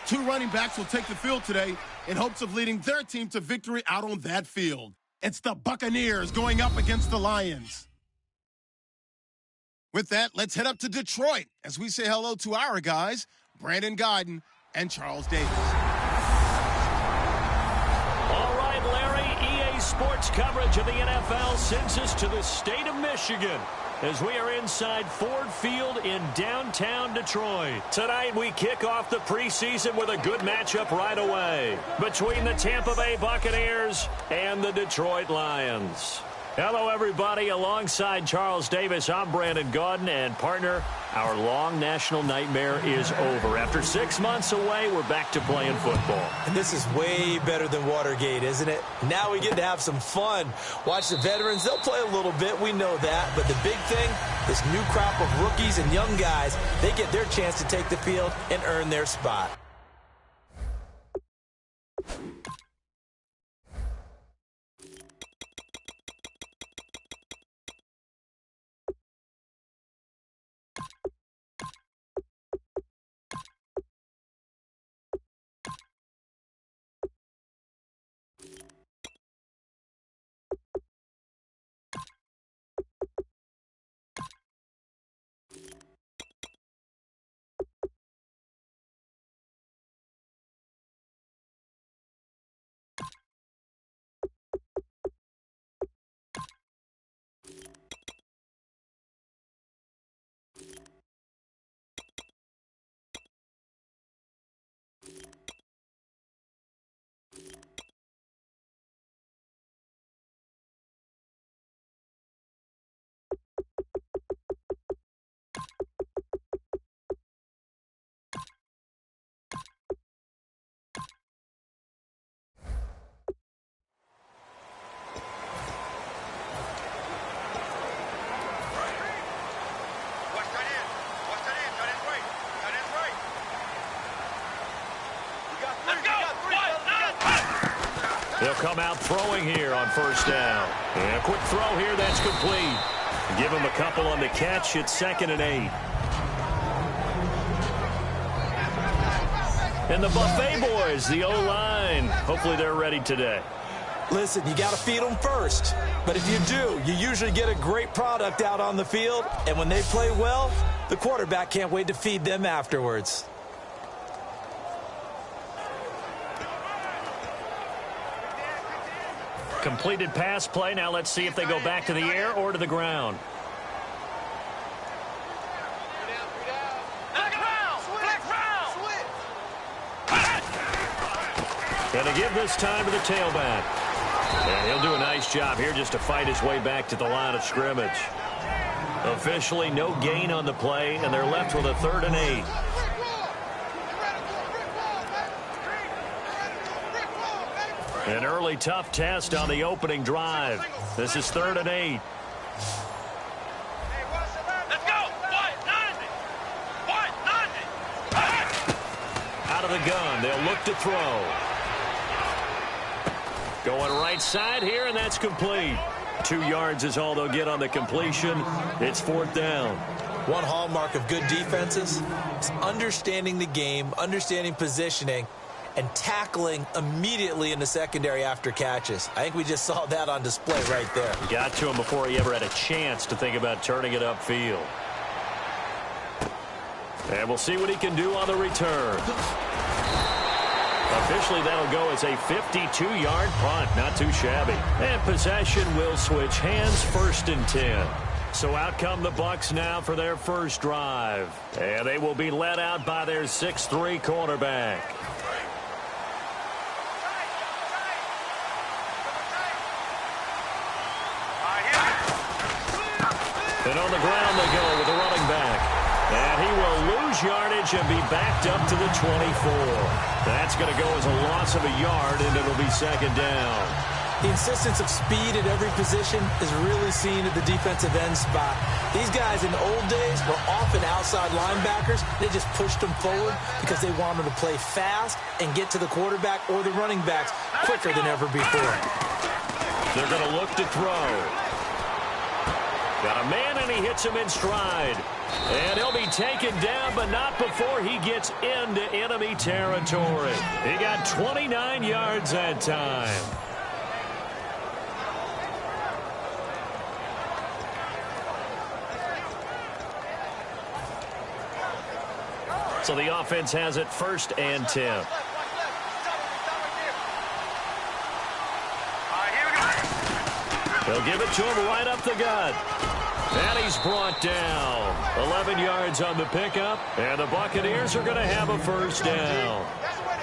Two running backs will take the field today in hopes of leading their team to victory out on that field. It's the Buccaneers going up against the Lions. With that, let's head up to Detroit as we say hello to our guys, Brandon Guyton and Charles Davis. All right, Larry, EA Sports coverage of the NFL sends us to the state of Michigan as we are inside Ford Field in downtown Detroit. Tonight, we kick off the preseason with a good matchup right away between the Tampa Bay Buccaneers and the Detroit Lions. Hello, everybody. Alongside Charles Davis, I'm Brandon Guyton, and partner, our long national nightmare is over. After 6 months away, we're back to playing football. And this is way better than Watergate, isn't it? Now we get to have some fun. Watch the veterans. They'll play a little bit. We know that. But the big thing, this new crop of rookies and young guys, they get their chance to take the field and earn their spot. They'll come out throwing here on first down. And a quick throw here, that's complete. Give him a couple on the catch. It's 2nd and 8. And the Buffet boys, the O-line. Hopefully they're ready today. Listen, you got to feed them first. But if you do, you usually get a great product out on the field. And when they play well, the quarterback can't wait to feed them afterwards. Completed pass play. Now let's see if they go back to the air or to the ground. Going to give this time to the tailback. And he'll do a nice job here just to fight his way back to the line of scrimmage. Officially no gain on the play, and they're left with a 3rd and 8. An early tough test on the opening drive. This is 3rd and 8. Let's go. Out of the gun. They'll look to throw. Going right side here, and that's complete. 2 yards is all they'll get on the completion. It's 4th down. One hallmark of good defenses is understanding the game, understanding positioning, and tackling immediately in the secondary after catches. I think we just saw that on display right there. Got to him before he ever had a chance to think about turning it upfield. And we'll see what he can do on the return. Officially, that'll go as a 52-yard punt. Not too shabby. And possession will switch hands, 1st and 10. So out come the Bucs now for their first drive. And they will be led out by their 6'3" quarterback. And on the ground they go with the running back. And he will lose yardage and be backed up to the 24. That's going to go as a loss of a yard, and it'll be 2nd down. The insistence of speed at every position is really seen at the defensive end spot. These guys in the old days were often outside linebackers. They just pushed them forward because they wanted to play fast and get to the quarterback or the running backs quicker than ever before. They're going to look to throw. Got a man, and he hits him in stride. And he'll be taken down, but not before he gets into enemy territory. He got 29 yards that time. So the offense has it 1st and 10. They'll give it to him right up the gut. And he's brought down. 11 yards on the pickup, and the Buccaneers are going to have a 1st down.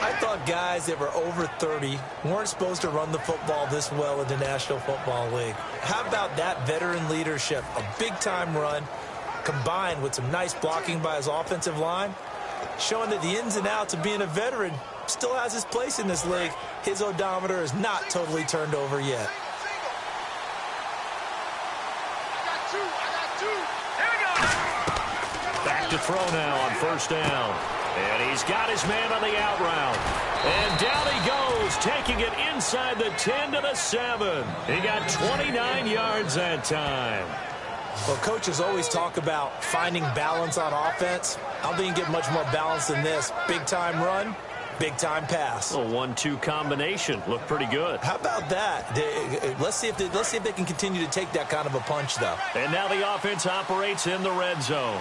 I thought guys that were over 30 weren't supposed to run the football this well in the National Football League. How about that veteran leadership? A big-time run combined with some nice blocking by his offensive line, showing that the ins and outs of being a veteran still has his place in this league. His odometer is not totally turned over yet. Back to throw now on 1st down. And he's got his man on the out route. And down he goes, taking it inside the 10 to the 7. He got 29 yards that time. Well, coaches always talk about finding balance on offense. I don't think you can get much more balance than this. Big-time run, big-time pass. A 1-2 combination. Looked pretty good. How about that? Let's see if they can continue to take that kind of a punch, though. And now the offense operates in the red zone.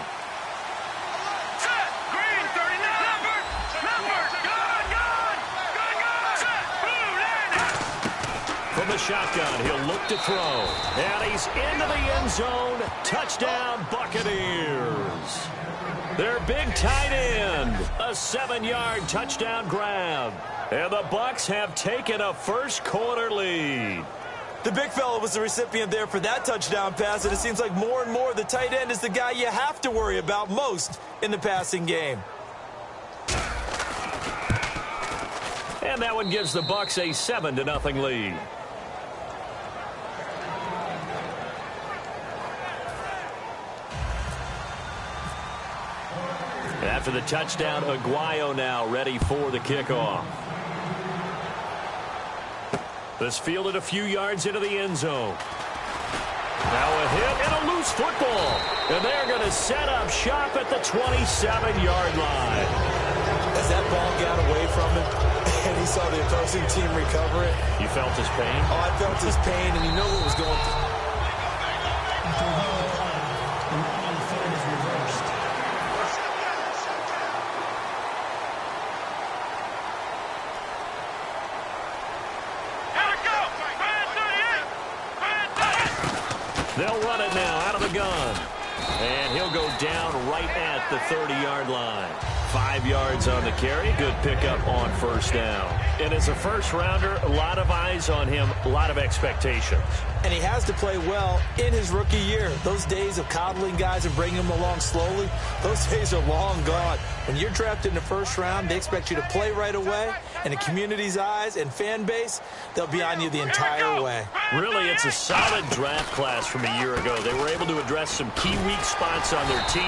From the shotgun, he'll look to throw. And he's into the end zone. Touchdown, Buccaneers. Their big tight end. A 7-yard touchdown grab. And the Bucs have taken a first-quarter lead. The big fella was the recipient there for that touchdown pass, and it seems like more and more the tight end is the guy you have to worry about most in the passing game. And that one gives the Bucs a 7-0 lead. After the touchdown, Aguayo now ready for the kickoff. This fielded a few yards into the end zone. Now a hit and a loose football. And they're going to set up shop at the 27-yard line. As that ball got away from him and he saw the opposing team recover it. You felt his pain? Oh, I felt his pain, and you know what was going through. They'll run it now out of the gun. And he'll go down right at the 30-yard line. 5 yards on the carry. Good pickup on 1st down. And as a first-rounder, a lot of eyes on him, a lot of expectations. And he has to play well in his rookie year. Those days of coddling guys and bringing them along slowly, those days are long gone. When you're drafted in the 1st round, they expect you to play right away. And the community's eyes and fan base, they'll be on you the entire way. Really, it's a solid draft class from a year ago. They were able to address some key weak spots on their team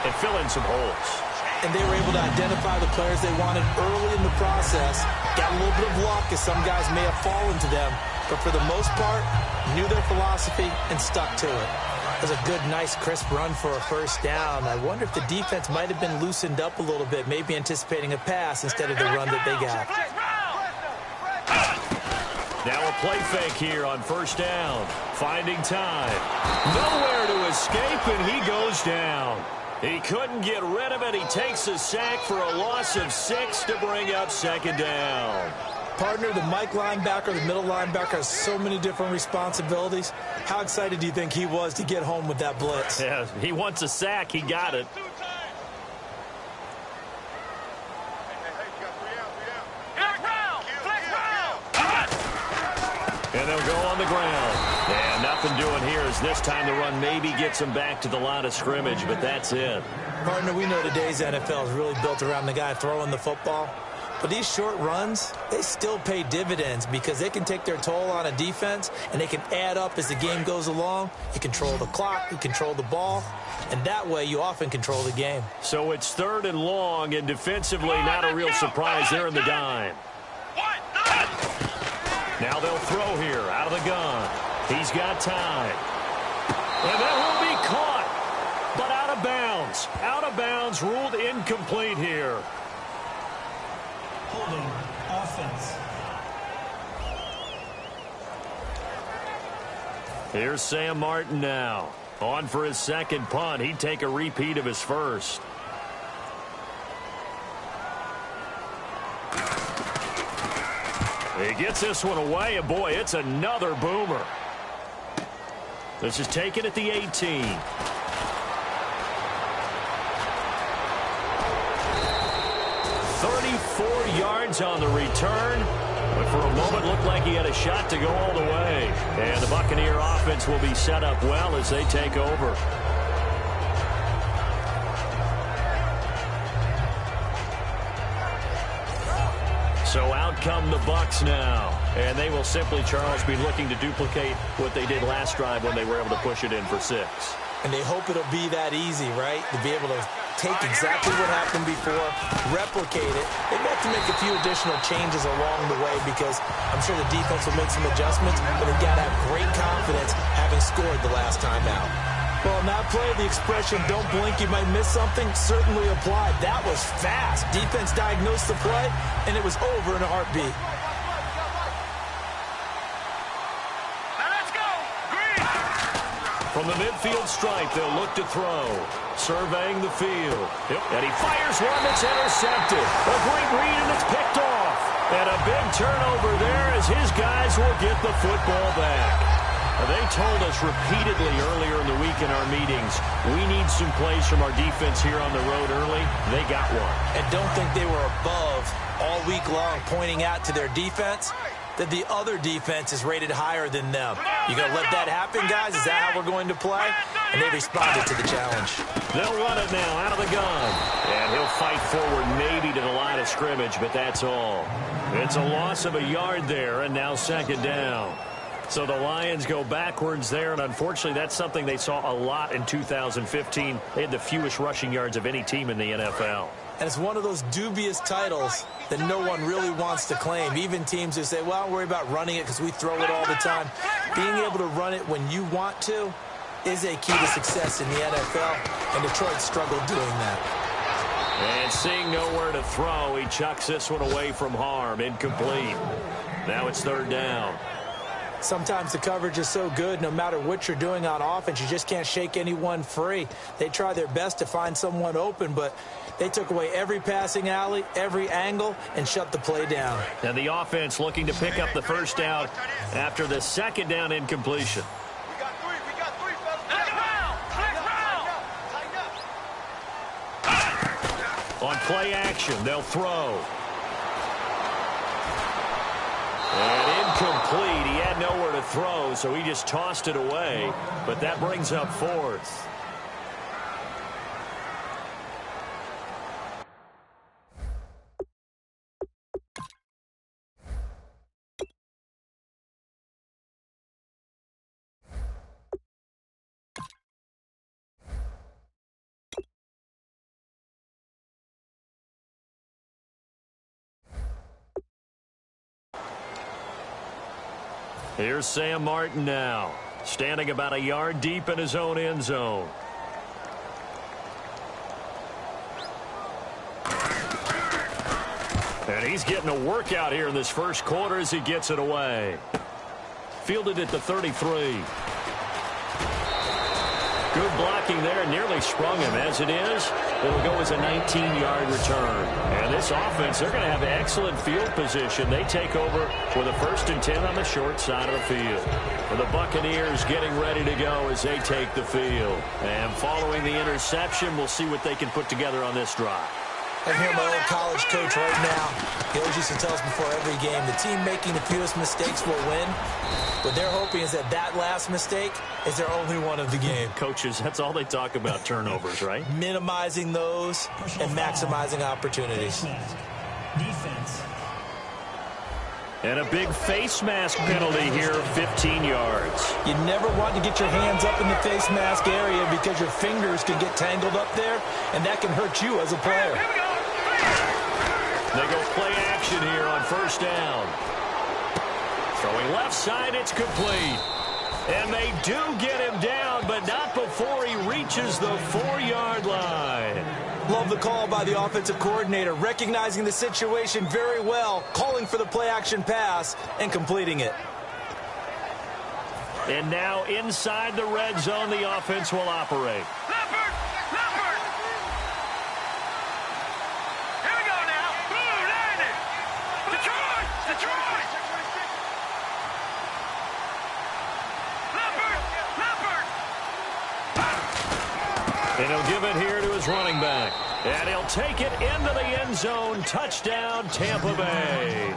and fill in some holes. And they were able to identify the players they wanted early in the process. Got a little bit of luck as some guys may have fallen to them. But for the most part, knew their philosophy and stuck to it. It was a good, nice, crisp run for a 1st down. I wonder if the defense might have been loosened up a little bit, maybe anticipating a pass instead of the run that they got. Now a play fake here on 1st down. Finding time. Nowhere to escape, and he goes down. He couldn't get rid of it. He takes a sack for a loss of 6 to bring up 2nd down. Partner, the Mike linebacker, the middle linebacker, has so many different responsibilities. How excited do you think he was to get home with that blitz? Yeah, he wants a sack. He got it. And they'll go on the ground. And nothing doing here as this time the run maybe gets him back to the line of scrimmage, but that's it. Partner, we know today's NFL is really built around the guy throwing the football. But these short runs, they still pay dividends because they can take their toll on a defense and they can add up as the game goes along. You control the clock, you control the ball, and that way you often control the game. So it's 3rd and long, and defensively not a real surprise there in the dime. Now they'll throw here out of the gun. He's got time. And that will be caught, but out of bounds. Out of bounds, ruled incomplete here. Holding offense. Here's Sam Martin now. On for his second punt. He'd take a repeat of his first. He gets this one away, and boy, it's another boomer. This is taken at the 18. 34 yards on the return. But for a moment, looked like he had a shot to go all the way. And the Buccaneer offense will be set up well as they take over. So out come the Bucs now. And they will simply, Charles, be looking to duplicate what they did last drive when they were able to push it in for 6. And they hope it'll be that easy, right? To be able to take exactly what happened before, replicate it. They have to make a few additional changes along the way because I'm sure the defense will make some adjustments, but they've got to have great confidence having scored the last time out. Well, in that play, the expression, don't blink, you might miss something, certainly applied. That was fast. Defense diagnosed the play, and it was over in a heartbeat. From the midfield stripe, they'll look to throw. Surveying the field. Yep. And he fires one that's intercepted. A great read, and it's picked off. And a big turnover there as his guys will get the football back. They told us repeatedly earlier in the week in our meetings, we need some plays from our defense here on the road early. They got one. And don't think they were above all week long pointing out to their defense that the other defense is rated higher than them. You going to let that happen, guys? Is that how we're going to play? And they responded to the challenge. They'll run it now out of the gun. And he'll fight forward maybe to the line of scrimmage, but that's all. It's a loss of a yard there, and now second down. So the Lions go backwards there, and unfortunately that's something they saw a lot in 2015. They had the fewest rushing yards of any team in the NFL. And it's one of those dubious titles that no one really wants to claim. Even teams who say, well, don't worry about running it because we throw it all the time. Being able to run it when you want to is a key to success in the NFL, and Detroit struggled doing that. And seeing nowhere to throw, he chucks this one away from harm. Incomplete. Now it's third down. Sometimes the coverage is so good, no matter what you're doing on offense, you just can't shake anyone free. They try their best to find someone open, but they took away every passing alley, every angle, and shut the play down. And the offense looking to pick up the first down after the second down incompletion. We got three, On play action, they'll throw. And incomplete. He had nowhere to throw, so he just tossed it away. But that brings up fourth. Here's Sam Martin now, standing about a yard deep in his own end zone. And he's getting a workout here in this first quarter as he gets it away. Fielded at the 33. Good blocking there, nearly sprung him. As it is, it'll go as a 19-yard return. And this offense, they're going to have excellent field position. They take over with a 1st and 10 on the short side of the field. And the Buccaneers getting ready to go as they take the field. And following the interception, we'll see what they can put together on this drive. I hear my old college coach right now. He always used to tell us before every game, the team making the fewest mistakes will win. What they're hoping is that that last mistake is their only one of the game. Coaches, that's all they talk about, turnovers, right? Minimizing those and maximizing opportunities. Defense. And a big face mask penalty here, 15 yards. You never want to get your hands up in the face mask area because your fingers can get tangled up there, and that can hurt you as a player. They go play action here on first down. Throwing left side, it's complete. And they do get him down, but not before he reaches the 4-yard line. Love the call by the offensive coordinator, recognizing the situation very well, calling for the play-action pass, and completing it. And now inside the red zone, the offense will operate. Leopard! Leopard! Here we go now. Boom, landed. Detroit! Detroit! Leopard! Leopard! And he'll give it here to his running back. And he'll take it into the end zone. Touchdown, Tampa Bay.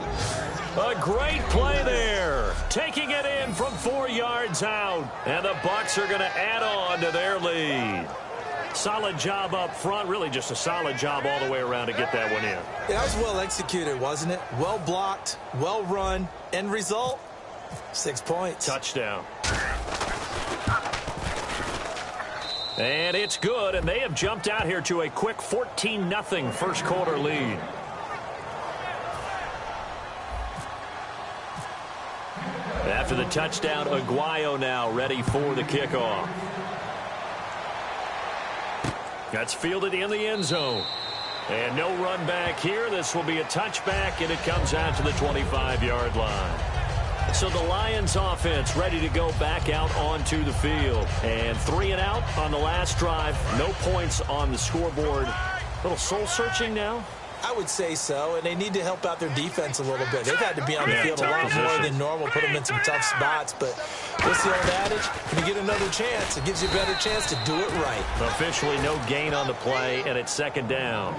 A great play there. Taking it in from 4 yards out. And the Bucs are going to add on to their lead. Solid job up front. Really just a solid job all the way around to get that one in. Yeah, that was well executed, wasn't it? Well blocked, well run. End result, 6 points. Touchdown. And it's good, and they have jumped out here to a quick 14-0 first quarter lead. After the touchdown, Aguayo now ready for the kickoff. That's fielded in the end zone. And no run back here. This will be a touchback, and it comes out to the 25-yard line. So the Lions offense ready to go back out onto the field. And 3 and out on the last drive. No points on the scoreboard. A little soul-searching now. I would say so, and they need to help out their defense a little bit. They've had to be on the field a lot more than normal, put them in some tough spots. But what's the old adage? When you get another chance, it gives you a better chance to do it right. Officially no gain on the play, and it's second down.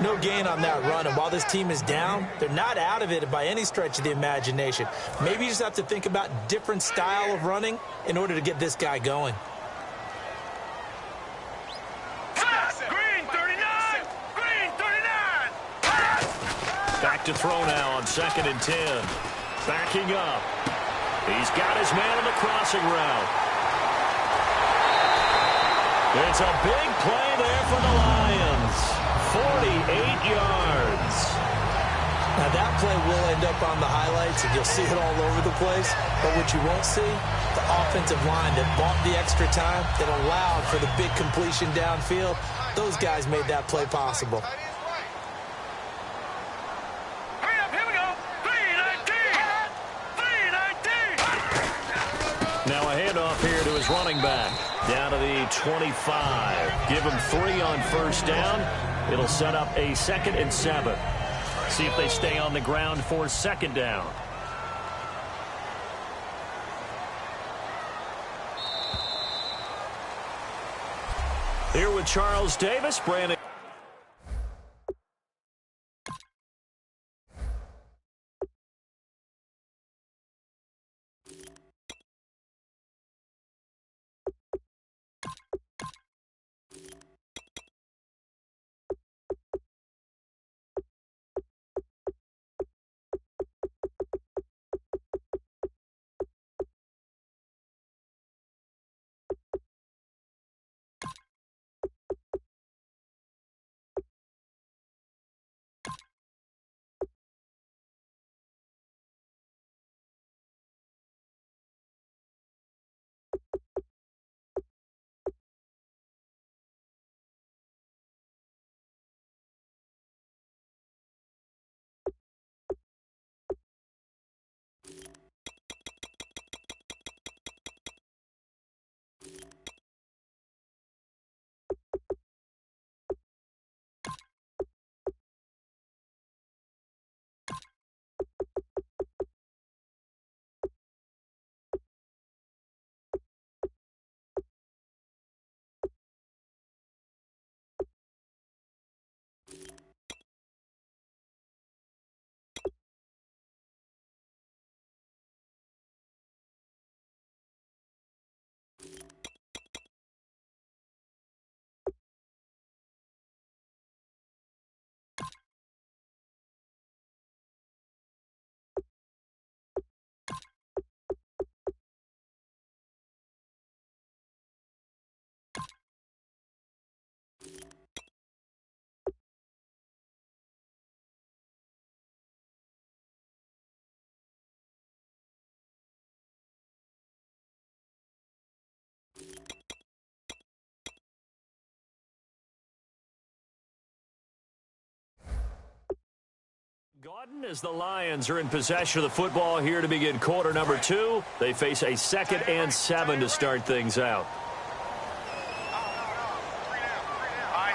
No gain on that run, and while this team is down, they're not out of it by any stretch of the imagination. Maybe you just have to think about different style of running in order to get this guy going. Green 39! Green 39! Back to throw now on 2nd and 10. Backing up. He's got his man on the crossing route. It's a big play there for the Lions. 48 yards. Now that play will end up on the highlights, and you'll see it all over the place. But what you won't see, the offensive line that bought the extra time, that allowed for the big completion downfield. Those guys made that play possible. Hurry up, here we go. 319! 319! Now a handoff here to his running back. Down to the 25. Give him 3 on first down. It'll set up a 2nd and 7. See if they stay on the ground for 2nd down. Here with Charles Davis, Brandon. Gordon, as the Lions are in possession of the football here to begin quarter number 2. They face a 2nd and 7 to start things out.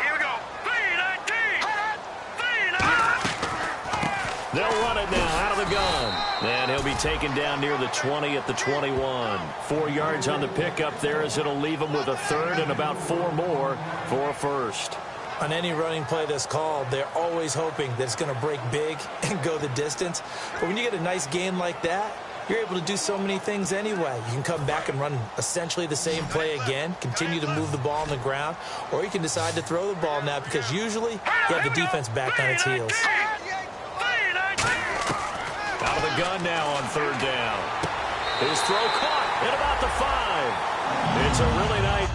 Here we go. 3-19. They'll run it now out of the gun. And he'll be taken down near the 20 at the 21. 4 yards on the pickup there as it'll leave him with a 3rd and about 4 more for a 1st. On any running play that's called, they're always hoping that it's going to break big and go the distance. But when you get a nice gain like that, you're able to do so many things anyway. You can come back and run essentially the same play again, continue to move the ball on the ground, or you can decide to throw the ball now because usually you have the defense back on its heels. Out of the gun now on 3rd down. His throw caught at about the 5. It's a really nice...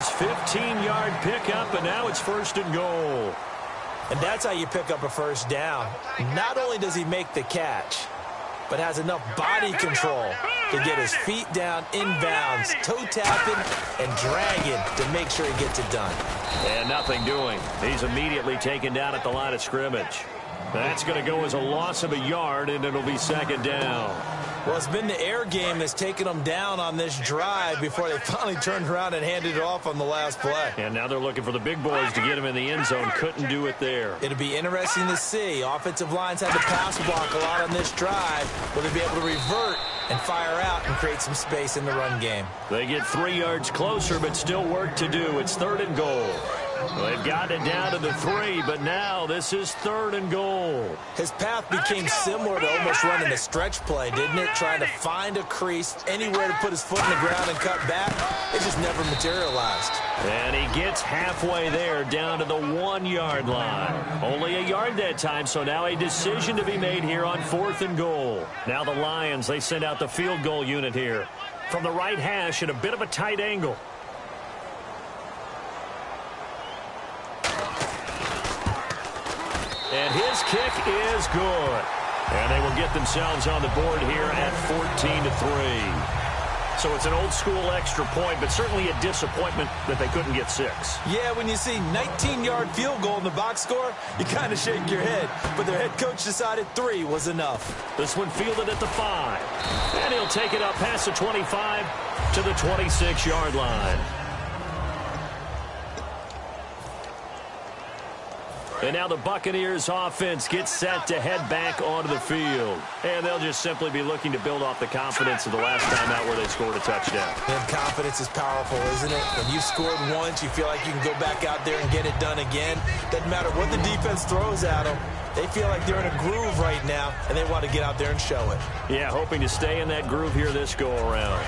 It's 15-yard pickup, and now it's 1st and goal. And that's how you pick up a 1st down. Not only does he make the catch, but has enough body control to get his feet down inbounds, toe tapping and dragging to make sure he gets it done. And nothing doing. He's immediately taken down at the line of scrimmage. That's going to go as a loss of a yard, and it'll be 2nd down. Well, it's been the air game that's taken them down on this drive before they finally turned around and handed it off on the last play. And now they're looking for the big boys to get him in the end zone. Couldn't do it there. It'll be interesting to see. Offensive lines had to pass block a lot on this drive. Will they be able to revert and fire out and create some space in the run game? They get 3 yards closer, but still work to do. It's 3rd and goal. They've gotten it down to the 3, but now this is 3rd and goal. His path became similar to almost running a stretch play, didn't it? Trying to find a crease, anywhere to put his foot in the ground and cut back. It just never materialized. And he gets halfway there, down to the 1-yard line. Only a yard that time, so now a decision to be made here on 4th and goal. Now the Lions, they send out the field goal unit here. From the right hash at a bit of a tight angle. And his kick is good. And they will get themselves on the board here at 14-3. So it's an old-school extra point, but certainly a disappointment that they couldn't get 6. Yeah, when you see 19-yard field goal in the box score, you kind of shake your head. But their head coach decided 3 was enough. This one fielded at the 5. And he'll take it up past the 25 to the 26-yard line. And now the Buccaneers offense gets set to head back onto the field. And they'll just simply be looking to build off the confidence of the last time out where they scored a touchdown. And confidence is powerful, isn't it? When you've scored once, you feel like you can go back out there and get it done again. Doesn't matter what the defense throws at them. They feel like they're in a groove right now, and they want to get out there and show it. Yeah, hoping to stay in that groove here this go-around.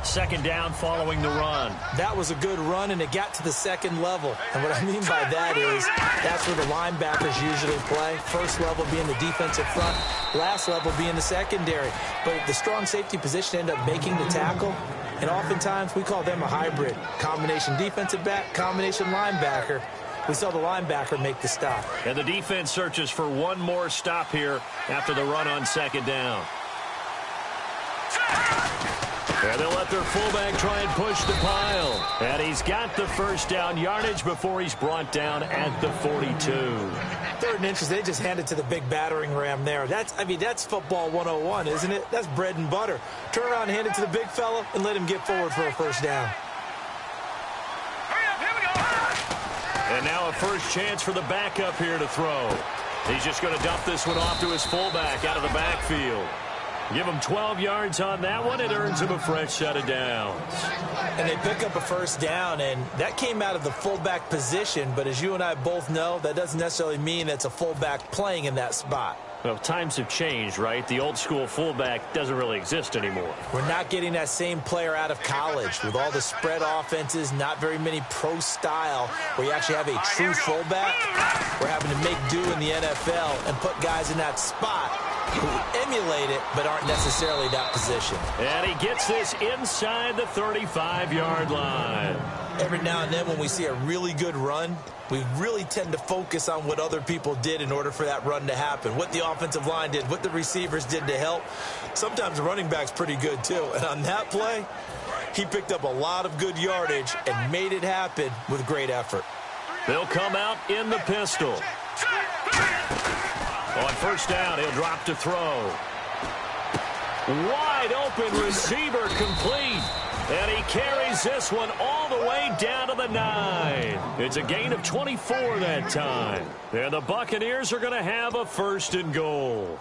Second down following the run. That was a good run, and it got to the second level. And what I mean by that is that's where the linebackers usually play. First level being the defensive front, last level being the secondary. But the strong safety position ended up making the tackle. And oftentimes we call them a hybrid. Combination defensive back, combination linebacker. We saw the linebacker make the stop. And the defense searches for one more stop here after the run on second down. And they'll let their fullback try and push the pile. And he's got the first down yardage before he's brought down at the 42. 3rd and inches, they just handed to the big battering ram there. That's football 101, isn't it? That's bread and butter. Turn around and hand it to the big fella and let him get forward for a first down. Hurry up, here we go. And now a first chance for the backup here to throw. He's just going to dump this one off to his fullback out of the backfield. Give him 12 yards on that one. It earns him a fresh set of downs. And they pick up a first down, and that came out of the fullback position. But as you and I both know, that doesn't necessarily mean it's a fullback playing in that spot. Well, times have changed, right? The old school fullback doesn't really exist anymore. We're not getting that same player out of college with all the spread offenses, not very many pro style where you actually have a true fullback. We're having to make do in the NFL and put guys in that spot who emulate it but aren't necessarily that position. And he gets this inside the 35-yard line. Every now and then when we see a really good run, we really tend to focus on what other people did in order for that run to happen, what the offensive line did, what the receivers did to help. Sometimes the running back's pretty good too. And on that play, he picked up a lot of good yardage and made it happen with great effort. They'll come out in the pistol. On first down, he'll drop to throw. Wide open receiver complete. And he carries this one all the way down to the 9. It's a gain of 24 that time. And the Buccaneers are going to have a 1st and goal.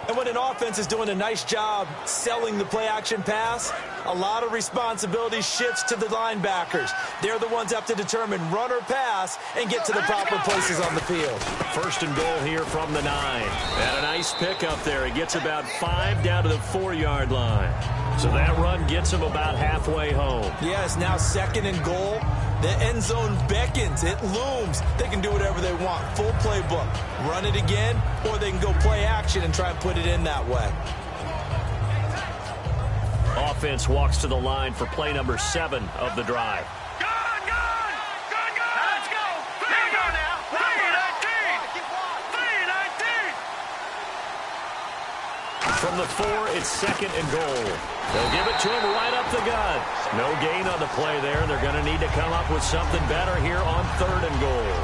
And when an offense is doing a nice job selling the play-action pass, a lot of responsibility shifts to the linebackers. They're the ones that have to determine run or pass and get to the proper places on the field. 1st and goal here from the 9. And a nice pickup there. He gets about 5 down to the 4-yard line. So that run gets him about halfway home. Yes, now 2nd and goal. The end zone beckons. It looms. They can do whatever they want. Full playbook. Run it again, or they can go play action and try and put it in that way. Offense walks to the line for play number 7 of the drive. Let's go. Here we go now. 3-19. From the 4, it's 2nd and goal. They'll give it to him right up the gut. No gain on the play there. They're going to need to come up with something better here on 3rd and goal.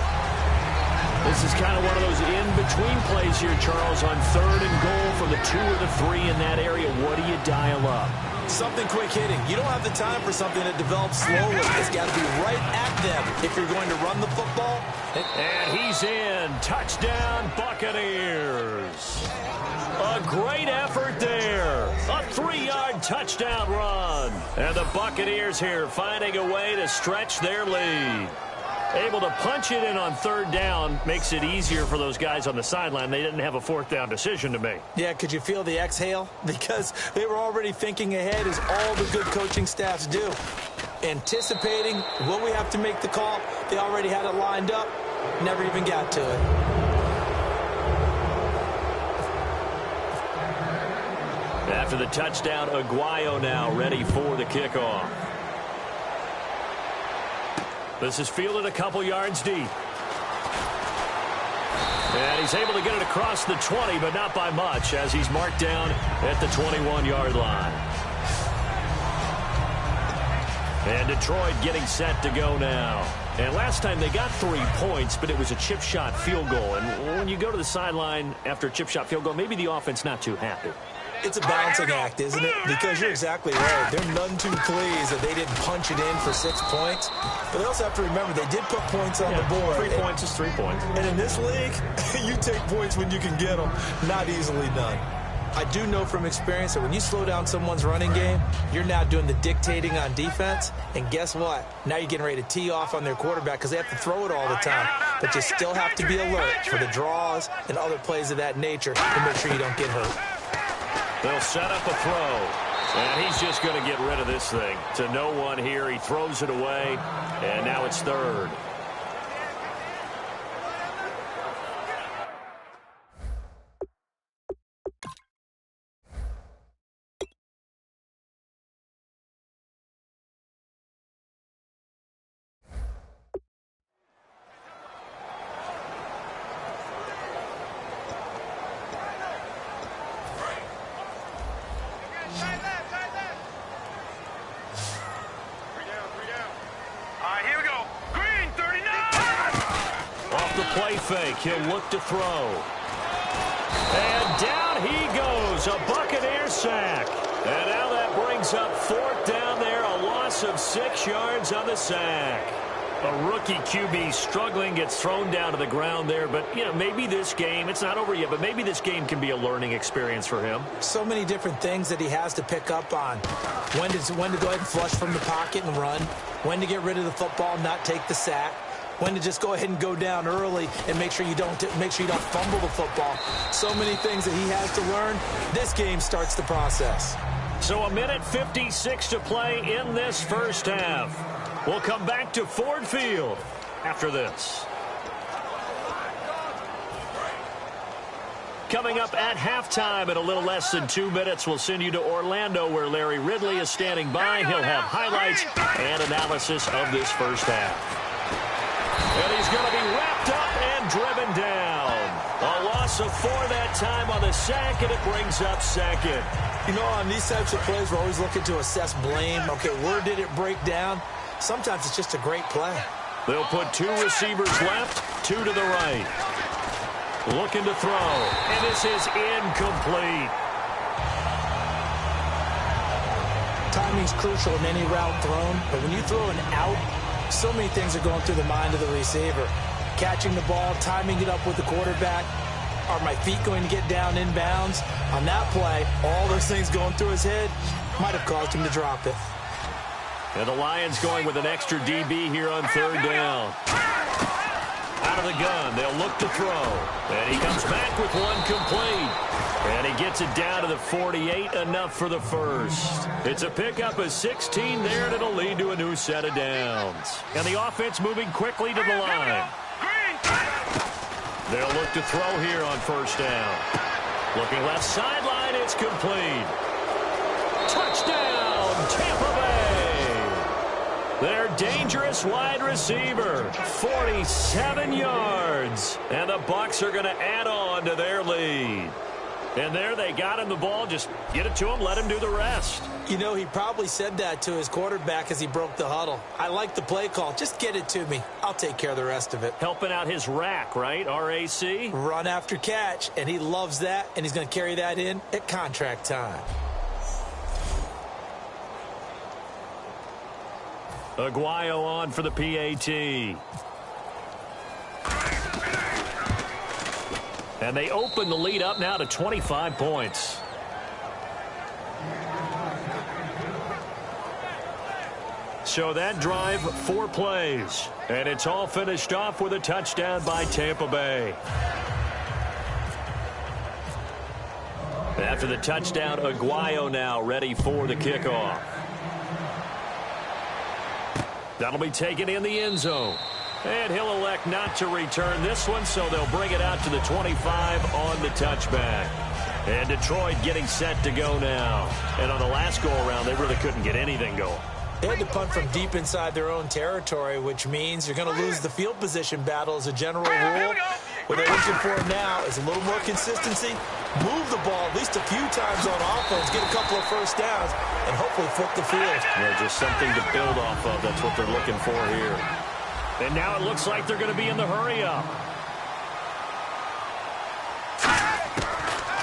This is kind of one of those in-between plays here, Charles, on 3rd and goal from the 2 or the 3 in that area. What do you dial up? Something quick hitting. You don't have the time for something that develops slowly. It's got to be right at them if you're going to run the football. And he's in. Touchdown, Buccaneers. A great effort there. A 3-yard touchdown run. And the Buccaneers here finding a way to stretch their lead. Able to punch it in on 3rd down makes it easier for those guys on the sideline. They didn't have a 4th down decision to make. Yeah, could you feel the exhale? Because they were already thinking ahead, as all the good coaching staffs do. Anticipating, will we have to make the call? They already had it lined up. Never even got to it. After the touchdown, Aguayo now ready for the kickoff. This is fielded a couple yards deep. And he's able to get it across the 20, but not by much, as he's marked down at the 21-yard line. And Detroit getting set to go now. And last time they got 3 points, but it was a chip shot field goal. And when you go to the sideline after a chip shot field goal, maybe the offense not too happy. It's a balancing act, isn't it? Because you're exactly right. They're none too pleased that they didn't punch it in for 6 points. But they also have to remember they did put points on the board. 3 points is 3 points. And in this league, you take points when you can get them. Not easily done. I do know from experience that when you slow down someone's running game, you're now doing the dictating on defense. And guess what? Now you're getting ready to tee off on their quarterback because they have to throw it all the time. But you still have to be alert for the draws and other plays of that nature to make sure you don't get hurt. They'll set up a throw. And he's just going to get rid of this thing. To no one here. He throws it away, and now it's third. Play fake. He'll look to throw. And down he goes. A Buccaneer sack. And now that brings up fourth down there. A loss of 6 yards on the sack. A rookie QB struggling, gets thrown down to the ground there. But, you know, maybe this game, it's not over yet, but maybe this game can be a learning experience for him. So many different things that he has to pick up on. When to go ahead and flush from the pocket and run. When to get rid of the football and not take the sack. When to just go ahead and go down early and make sure you don't fumble the football. So many things that he has to learn. This game starts the process. So a minute 56 to play in this first half. We'll come back to Ford Field after this. Coming up at halftime in a little less than 2 minutes, we'll send you to Orlando where Larry Ridley is standing by. He'll have highlights and analysis of this first half. And he's going to be wrapped up and driven down. A loss of 4 that time on the sack, and it brings up second. You know, on these types of plays, we're always looking to assess blame. Okay, where did it break down? Sometimes it's just a great play. They'll put 2 receivers left, 2 to the right. Looking to throw, and this is incomplete. Timing's crucial in any route thrown, but when you throw an out, so many things are going through the mind of the receiver. Catching the ball, timing it up with the quarterback. Are my feet going to get down inbounds? On that play, all those things going through his head might have caused him to drop it. And the Lions going with an extra DB here on third down. Out of the gun, they'll look to throw. And he comes back with one complete. And he gets it down to the 48, enough for the first. It's a pickup of 16 there, and it'll lead to a new set of downs. And the offense moving quickly to the line. They'll look to throw here on first down. Looking left sideline, it's complete. Touchdown, Tampa Bay. Their dangerous wide receiver, 47 yards. And the Bucs are going to add on to their lead. And there they got him the ball. Just get it to him, let him do the rest. You know, he probably said that to his quarterback as he broke the huddle. I like the play call. Just get it to me. I'll take care of the rest of it. Helping out his rack, right? RAC? Run after catch, and he loves that, and he's going to carry that in at contract time. Aguayo on for the PAT. And they open the lead up now to 25 points. So that drive, 4 plays. And it's all finished off with a touchdown by Tampa Bay. After the touchdown, Aguayo now ready for the kickoff. That'll be taken in the end zone. And he'll elect not to return this one, so they'll bring it out to the 25 on the touchback. And Detroit getting set to go now. And on the last go-around, they really couldn't get anything going. They had to punt from deep inside their own territory, which means you're going to lose the field position battle as a general rule. What they're looking for now is a little more consistency, move the ball at least a few times on offense, get a couple of first downs, and hopefully flip the field. Yeah, just something to build off of. That's what they're looking for here. And now it looks like they're going to be in the hurry-up.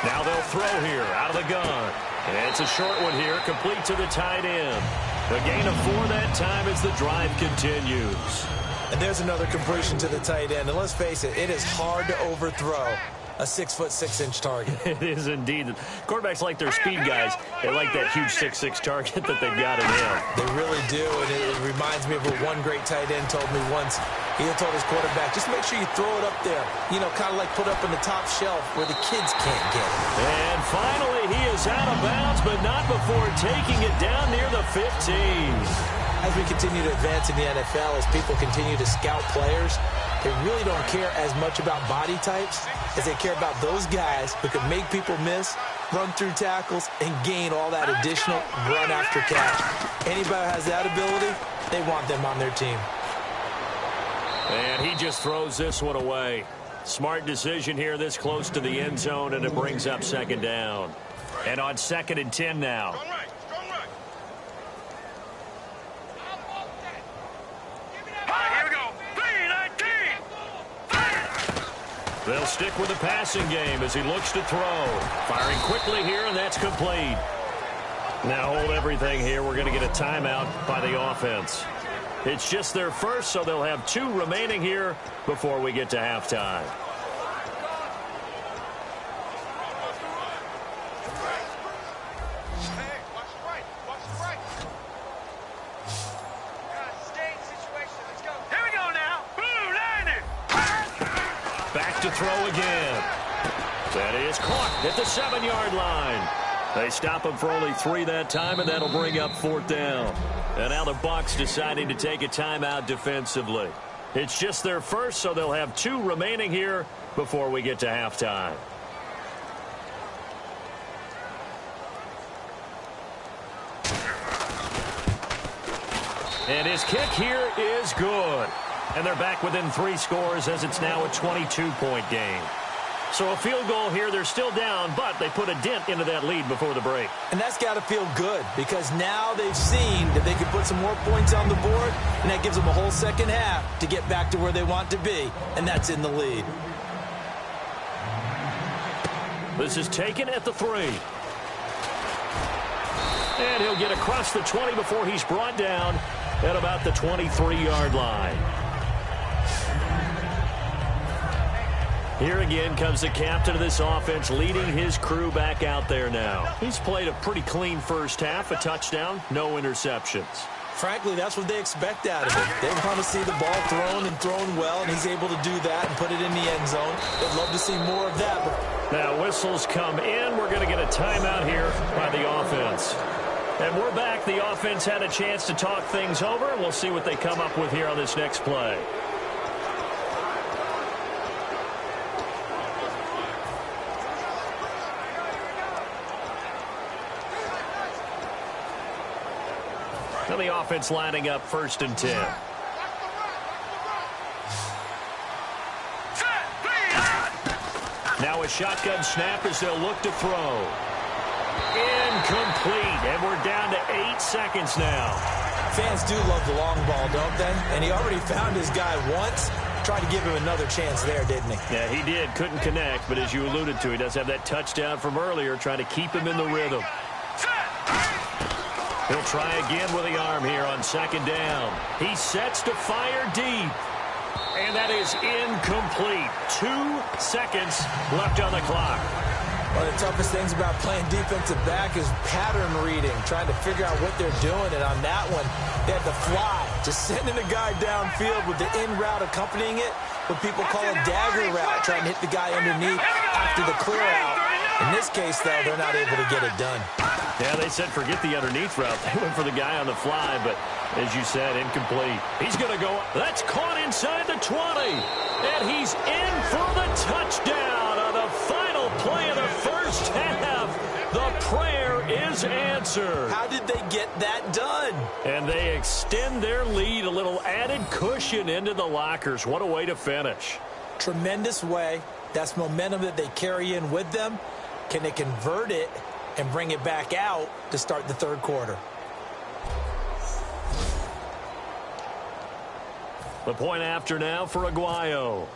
Now they'll throw here out of the gun. And it's a short one here, complete to the tight end. A gain of 4 that time as the drive continues. And there's another completion to the tight end. And let's face it, it is hard to overthrow. a 6'6" target. It is indeed. Quarterbacks like their speed guys. They like that huge 6'6" target that they've got in him. They really do, and it reminds me of what one great tight end told me once. He told his quarterback, just make sure you throw it up there, you know, kind of like put up on the top shelf where the kids can't get it. And finally, he is out of bounds, but not before taking it down near the 15. As we continue to advance in the NFL, as people continue to scout players, they really don't care as much about body types as they care about those guys who can make people miss, run through tackles, and gain all that additional run after catch. Anybody who has that ability, they want them on their team. And he just throws this one away. Smart decision here this close to the end zone, and it brings up second down. And on 2nd and 10 now. Strong right. All right, here we go. 3-19. They'll stick with the passing game as he looks to throw. Firing quickly here, and that's complete. Now hold everything here. We're going to get a timeout by the offense. It's just their first, so they'll have 2 remaining here before we get to halftime. Here we go now. Boom, landed. Back to throw again. That is caught at the 7-yard line. They stop him for only 3 that time, and that'll bring up 4th down. And now the Bucs deciding to take a timeout defensively. It's just their first, so they'll have 2 remaining here before we get to halftime. And his kick here is good. And they're back within 3 scores as it's now a 22-point game. So a field goal here, they're still down, but they put a dent into that lead before the break. And that's got to feel good because now they've seen that they can put some more points on the board, and that gives them a whole second half to get back to where they want to be, and that's in the lead. This is taken at the 3. And he'll get across the 20 before he's brought down at about the 23-yard line. Here again comes the captain of this offense, leading his crew back out there now. He's played a pretty clean first half, a touchdown, no interceptions. Frankly, that's what they expect out of him. They want to see the ball thrown and thrown well, and he's able to do that and put it in the end zone. They'd love to see more of that. Now whistles come in. We're going to get a timeout here by the offense. And we're back. The offense had a chance to talk things over, and we'll see what they come up with here on this next play. And the offense lining up 1st and 10. Now a shotgun snap as they'll look to throw. Incomplete, and we're down to 8 seconds now. Fans do love the long ball, don't they? And he already found his guy once. Tried to give him another chance there, didn't he? Yeah, he did. Couldn't connect, but as you alluded to, he does have that touchdown from earlier, trying to keep him in the rhythm. He'll try again with the arm here on 2nd down. He sets to fire deep. And that is incomplete. 2 seconds left on the clock. One of the toughest things about playing defensive back is pattern reading, trying to figure out what they're doing. And on that one, they had to fly, just sending a guy downfield with the in route accompanying it, what people call a dagger route, trying to hit the guy underneath after the clear out. In this case, though, they're not able to get it done. Yeah, they said forget the underneath route. They went for the guy on the fly, but as you said, incomplete. He's going to go. That's caught inside the 20. And he's in for the touchdown on the final play of the first half. The prayer is answered. How did they get that done? And they extend their lead, a little added cushion into the lockers. What a way to finish. Tremendous way. That's momentum that they carry in with them. Can they convert it and bring it back out to start the 3rd quarter? The point after now for Aguayo.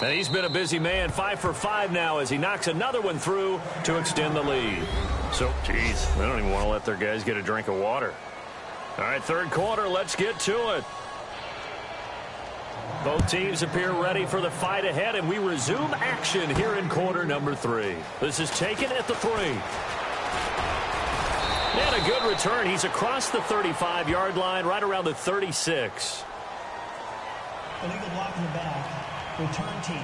And he's been a busy man, 5 for 5 now as he knocks another one through to extend the lead. So, geez, they don't even want to let their guys get a drink of water. All right, 3rd quarter, let's get to it. Both teams appear ready for the fight ahead, and we resume action here in quarter number 3. This is taken at the 3. And a good return. He's across the 35-yard line, right around the 36. Illegal block in the back. Return team.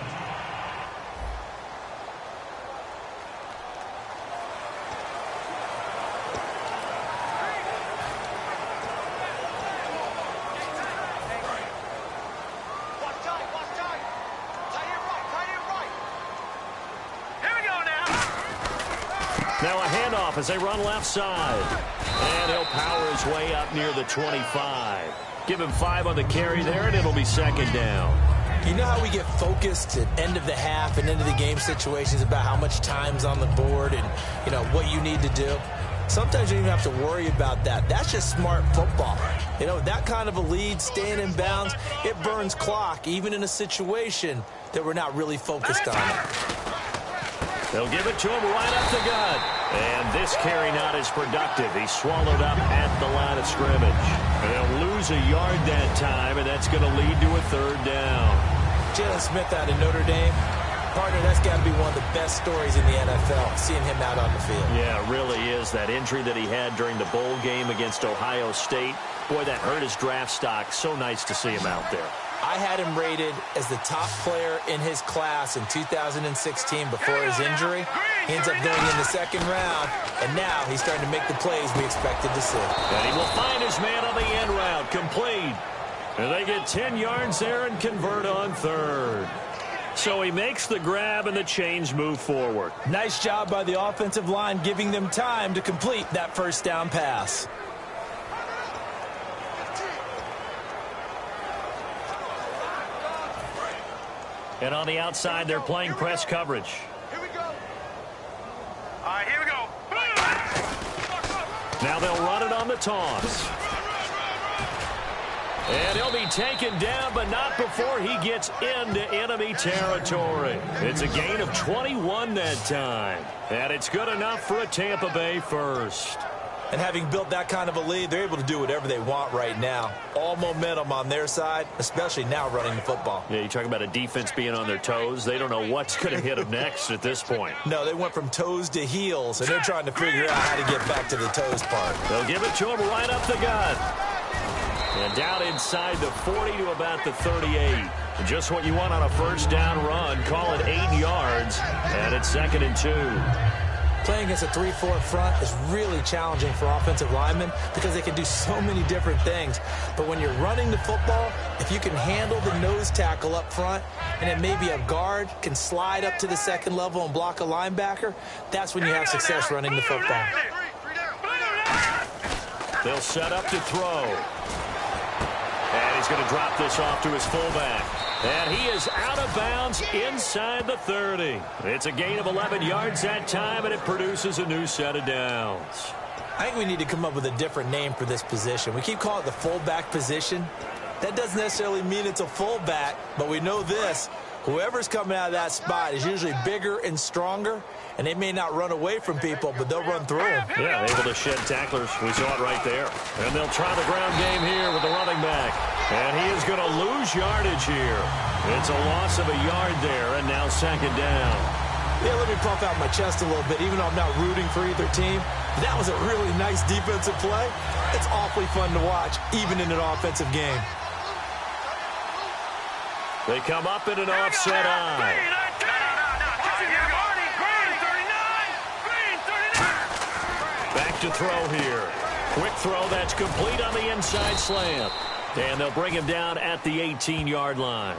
Now a handoff as they run left side. And he'll power his way up near the 25. Give him 5 on the carry there, and it'll be second down. You know how we get focused at end of the half and end of the game situations about how much time's on the board and, you know, what you need to do? Sometimes you don't even have to worry about that. That's just smart football. You know, that kind of a lead, staying in bounds, it burns clock, even in a situation that we're not really focused on it. They'll give it to him right up the gut. And this carry not as productive. He's swallowed up at the line of scrimmage. And they'll lose a yard that time, and that's going to lead to a third down. Jalen Smith out of Notre Dame. Partner, that's got to be one of the best stories in the NFL, seeing him out on the field. Yeah, it really is. That injury that he had during the bowl game against Ohio State, boy, that hurt his draft stock. So nice to see him out there. I had him rated as the top player in his class in 2016 before his injury. He ends up going in the second round, and now he's starting to make the plays we expected to see. And he will find his man on the end route, complete. And they get 10 yards there and convert on third. So he makes the grab, and the chains move forward. Nice job by the offensive line, giving them time to complete that first down pass. And on the outside, they're playing press coverage. Here we go. All right, here we go. Now they'll run it on the toss. And he'll be taken down, but not before he gets into enemy territory. It's a gain of 21 that time. And it's good enough for a Tampa Bay first. And having built that kind of a lead, they're able to do whatever they want right now. All momentum on their side, especially now running the football. Yeah, you talk about a defense being on their toes. They don't know what's going to hit them next at this point. No, they went from toes to heels, and they're trying to figure out how to get back to the toes part. They'll give it to him right up the gut. And down inside the 40 to about the 38. Just what you want on a first down run. Call it 8 yards, and it's 2nd and 2. Playing against a 3-4 front is really challenging for offensive linemen because they can do so many different things. But when you're running the football, if you can handle the nose tackle up front, and then maybe a guard can slide up to the second level and block a linebacker, that's when you have success running the football. They'll set up to throw. And he's going to drop this off to his fullback. And he is out of bounds inside the 30. It's a gain of 11 yards that time, and it produces a new set of downs. I think we need to come up with a different name for this position. We keep calling it the fullback position. That doesn't necessarily mean it's a fullback, but we know this. Whoever's coming out of that spot is usually bigger and stronger, and they may not run away from people, but they'll run through them. Yeah, able to shed tacklers. We saw it right there. And they'll try the ground game here with the running back. And he is going to lose yardage here. It's a loss of a yard there, and now 2nd down. Yeah, let me puff out my chest a little bit, even though I'm not rooting for either team. That was a really nice defensive play. It's awfully fun to watch, even in an offensive game. They come up in an offset eye. Back to throw here. Quick throw that's complete on the inside slant. And they'll bring him down at the 18-yard line.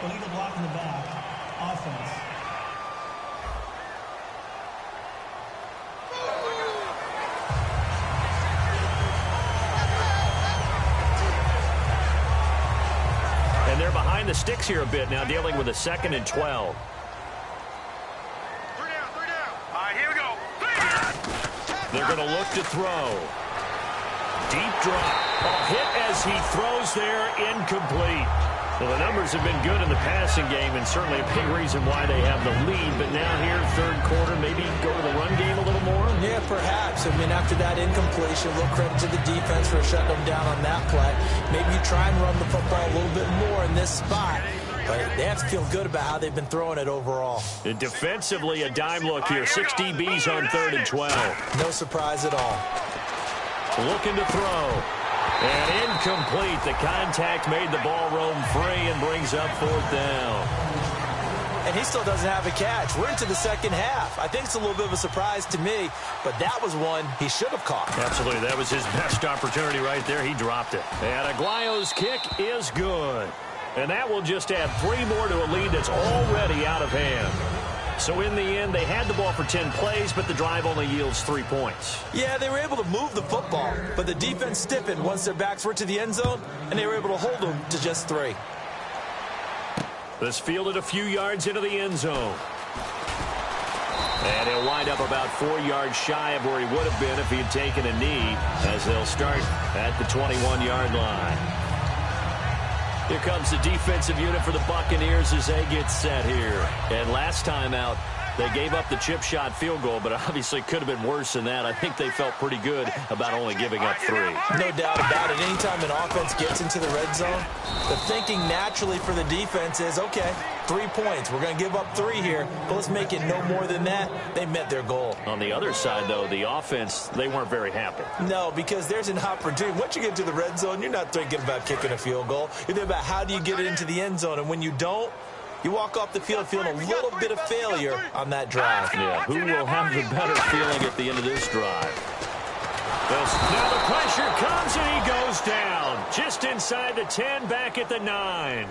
Illegal block in the back. Offense. And they're behind the sticks here a bit now, dealing with a 2nd and 12. 3 down, 3 down. All right, here we go. They're going to look to throw. Deep drop. A hit as he throws there, incomplete. Well, the numbers have been good in the passing game, and certainly a big reason why they have the lead. But now here, third quarter, maybe go to the run game a little more? Yeah, perhaps. I mean, after that incompletion, a little credit to the defense for shutting them down on that play. Maybe you try and run the football a little bit more in this spot. But they have to feel good about how they've been throwing it overall. And defensively, a dime look here. 6 DBs on 3rd and 12. No surprise at all. Looking to throw. And incomplete. The contact made the ball roam free and brings up 4th down. And he still doesn't have a catch. We're into the second half. I think it's a little bit of a surprise to me, but that was one he should have caught. Absolutely. That was his best opportunity right there. He dropped it. And Aguayo's kick is good. And that will just add 3 more to a lead that's already out of hand. So in the end, they had the ball for 10 plays, but the drive only yields 3 points. Yeah, they were able to move the football, but the defense stiffened once their backs were to the end zone, and they were able to hold them to just 3. This fielded a few yards into the end zone. And he'll wind up about 4 yards shy of where he would have been if he had taken a knee, as they'll start at the 21-yard line. Here comes the defensive unit for the Buccaneers as they get set here. And last time out, they gave up the chip shot field goal, but obviously could have been worse than that. I think they felt pretty good about only giving up 3. No doubt about it. Anytime an offense gets into the red zone, the thinking naturally for the defense is, okay, 3 points. We're going to give up 3 here, but let's make it no more than that. They met their goal. On the other side, though, the offense, they weren't very happy. No, because there's an opportunity. Once you get to the red zone, you're not thinking about kicking a field goal. You're thinking about how do you get it into the end zone, and when you don't, you walk off the field feeling a little bit of failure on that drive. Yeah, who will have the better feeling at the end of this drive? Now the pressure comes and he goes down. Just inside the 10, back at the 9.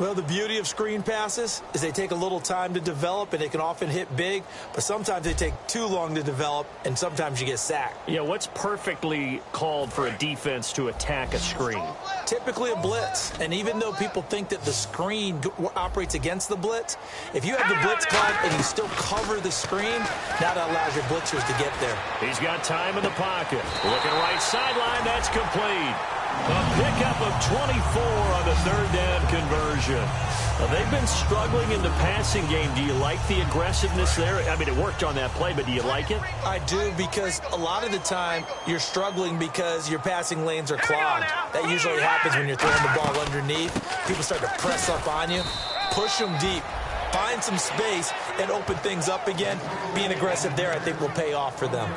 Well, the beauty of screen passes is they take a little time to develop, and they can often hit big, but sometimes they take too long to develop, and sometimes you get sacked. Yeah, what's perfectly called for a defense to attack a screen? Typically a blitz, and even though people think that the screen operates against the blitz, if you have the blitz called and you still cover the screen, that allows your blitzers to get there. He's got time in the pocket. Looking right sideline, that's complete. A pickup of 24 on the 3rd down conversion. They've been struggling in the passing game. Do you like the aggressiveness there? I mean, it worked on that play, but do you like it? I do, because a lot of the time you're struggling because your passing lanes are clogged. That usually happens when you're throwing the ball underneath. People start to press up on you. Push them deep. Find some space and open things up again. Being aggressive there, I think, will pay off for them.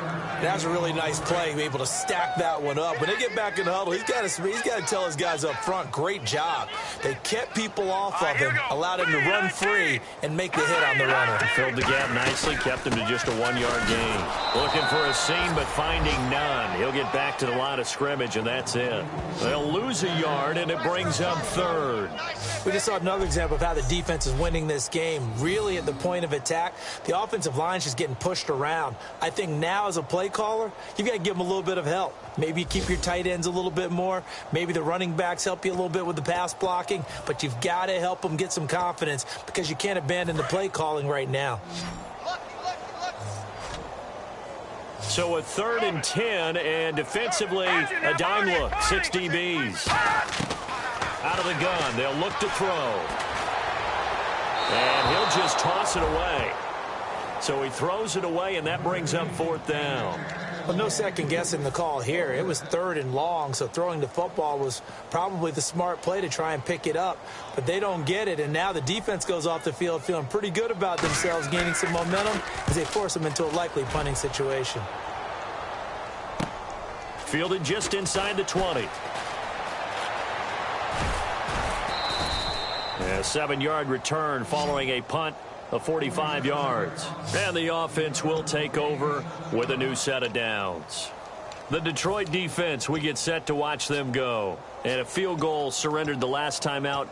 That was a really nice play, able to stack that one up. When they get back in the huddle, he's got to tell his guys up front, great job. They kept people off of him, allowed him to run free, and make the hit on the runner. Filled the gap nicely, kept him to just a 1-yard gain. Looking for a seam, but finding none. He'll get back to the line of scrimmage, and that's it. They'll lose a yard, and it brings up 3rd. We just saw another example of how the defense is winning this game. Really at the point of attack, the offensive line's just getting pushed around. I think now as a play caller, you've got to give them a little bit of help. Maybe you keep your tight ends a little bit more. Maybe the running backs help you a little bit with the pass blocking, but you've got to help them get some confidence because you can't abandon the play calling right now. So a 3rd and 10, and defensively, a dime look, 6 DBs. Out of the gun, they'll look to throw. And he'll just toss it away. So he throws it away, and that brings up 4th down. Well, no second guessing the call here. It was 3rd and long, so throwing the football was probably the smart play to try and pick it up. But they don't get it, and now the defense goes off the field feeling pretty good about themselves, gaining some momentum as they force them into a likely punting situation. Fielded just inside the 20. A 7-yard return following a punt of 45 yards. And the offense will take over with a new set of downs. The Detroit defense, we get set to watch them go. And a field goal surrendered the last time out.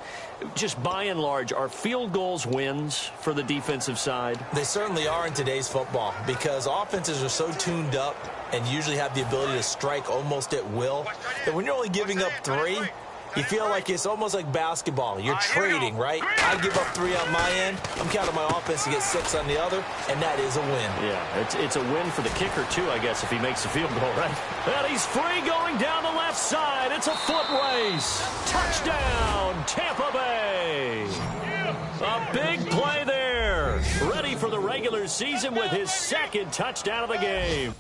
Just by and large, are field goals wins for the defensive side? They certainly are in today's football because offenses are so tuned up and usually have the ability to strike almost at will that when you're only giving up 3, you feel like it's almost like basketball. You're trading, right? I give up 3 on my end. I'm counting my offense to get 6 on the other, and that is a win. Yeah, it's a win for the kicker, too, I guess, if he makes a field goal, right? And he's free going down the left side. It's a foot race. Touchdown, Tampa Bay. A big play there. Ready for the regular season with his second touchdown of the game.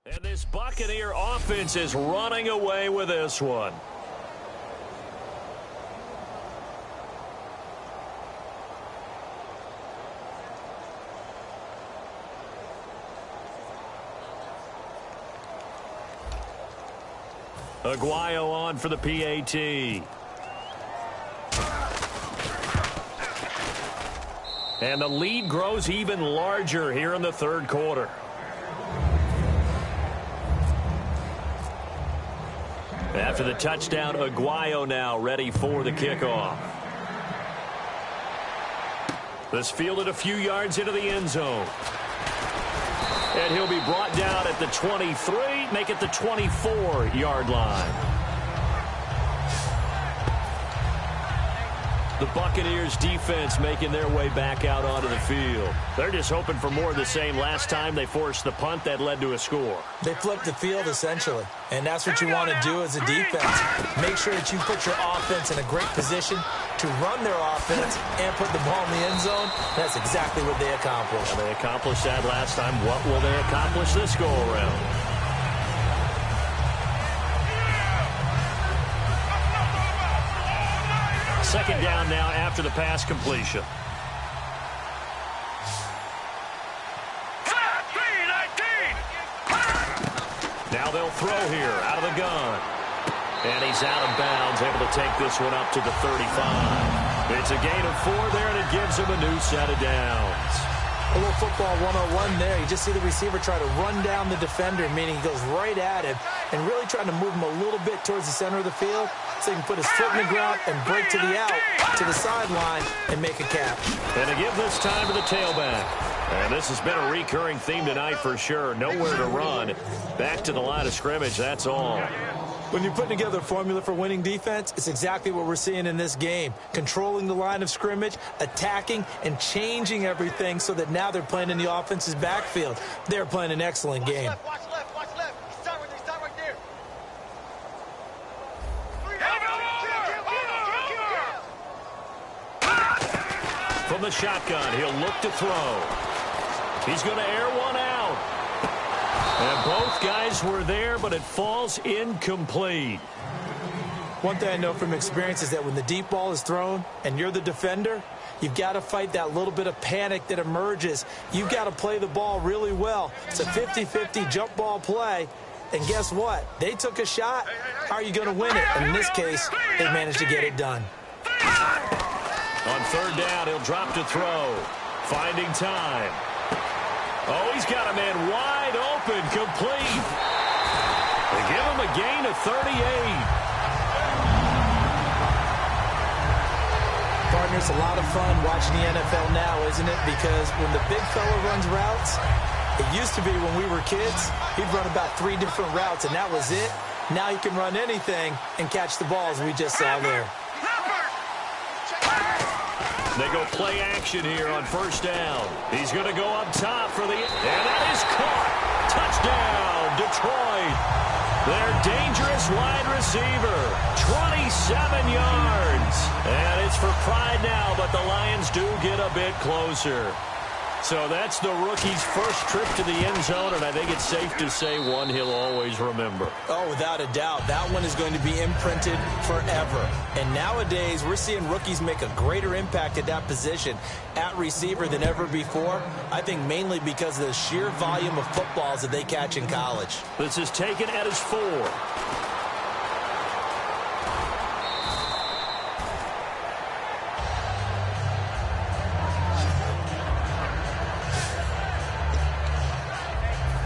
And this Buccaneer offense is running away with this one. Aguayo on for the PAT. And the lead grows even larger here in the third quarter. After the touchdown, Aguayo now ready for the kickoff. This fielded a few yards into the end zone. And he'll be brought down at the 23, make it the 24-yard line. The Buccaneers defense making their way back out onto the field. They're just hoping for more of the same. Last time they forced the punt that led to a score. They flipped the field, essentially. And that's what you want to do as a defense. Make sure that you put your offense in a great position to run their offense and put the ball in the end zone. That's exactly what they accomplished. And they accomplished that last time. What will they accomplish this go-around? Second down now after the pass completion. Now they'll throw here out of the gun. And he's out of bounds, able to take this one up to the 35. It's a gain of 4 there, and it gives him a new set of downs. A little football 101 there. You just see the receiver try to run down the defender, meaning he goes right at him and really trying to move him a little bit towards the center of the field so he can put his foot in the ground and break to the out, to the sideline, and make a catch. And to give this time to the tailback. And this has been a recurring theme tonight for sure. Nowhere to run. Back to the line of scrimmage, that's all. When you're putting together a formula for winning defense, it's exactly what we're seeing in this game. Controlling the line of scrimmage, attacking, and changing everything so that now they're playing in the offense's backfield. They're playing an excellent game. Watch left. Start right there. From the shotgun, he'll look to throw. He's going to air one out. And both guys were there, but it falls incomplete. One thing I know from experience is that when the deep ball is thrown and you're the defender, you've got to fight that little bit of panic that emerges. You've got to play the ball really well. It's a 50-50 jump ball play. And guess what? They took a shot. How are you going to win it? And in this case, they managed to get it done. On third down, he'll drop to throw. Finding time. Oh, he's got a man wide open, complete. They give him a gain of 38. Partner, it's a lot of fun watching the NFL now, isn't it? Because when the big fella runs routes, it used to be when we were kids, he'd run about 3 different routes, and that was it. Now he can run anything and catch the balls we just saw there. They go play action here on first down. He's going to go up top for the... And that is caught. Touchdown, Detroit. Their dangerous wide receiver, 27 yards. And it's for pride now, but the Lions do get a bit closer. So that's the rookie's first trip to the end zone, and I think it's safe to say one he'll always remember. Oh, without a doubt. That one is going to be imprinted forever. And nowadays, we're seeing rookies make a greater impact at that position at receiver than ever before. I think mainly because of the sheer volume of footballs that they catch in college. This is taken at his 4.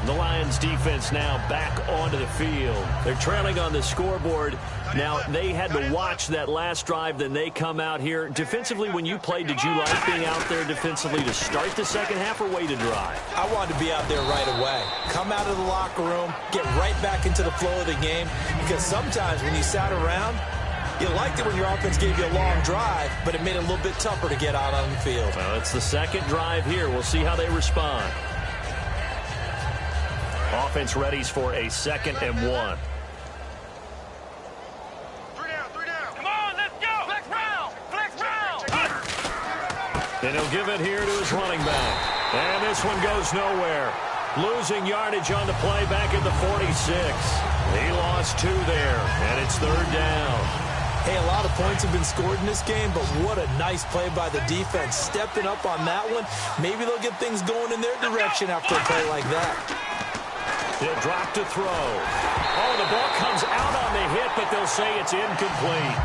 The Lions defense now back onto the field. They're trailing on the scoreboard. Now, they had to watch that last drive, then they come out here. Defensively, when you played, did you like being out there defensively to start the second half or wait to drive? I wanted to be out there right away. Come out of the locker room, get right back into the flow of the game, because sometimes when you sat around, you liked it when your offense gave you a long drive, but it made it a little bit tougher to get out on the field. Well, it's the second drive here. We'll see how they respond. Offense readies for a 2nd and 1. 3 down. Come on, let's go. Flex round. And he'll give it here to his running back. And this one goes nowhere. Losing yardage on the play back at the 46. He lost 2 there, and it's 3rd down. Hey, a lot of points have been scored in this game, but what a nice play by the defense. Stepping up on that one, maybe they'll get things going in their direction after a play like that. He'll drop to throw. Oh, the ball comes out on the hit, but they'll say it's incomplete.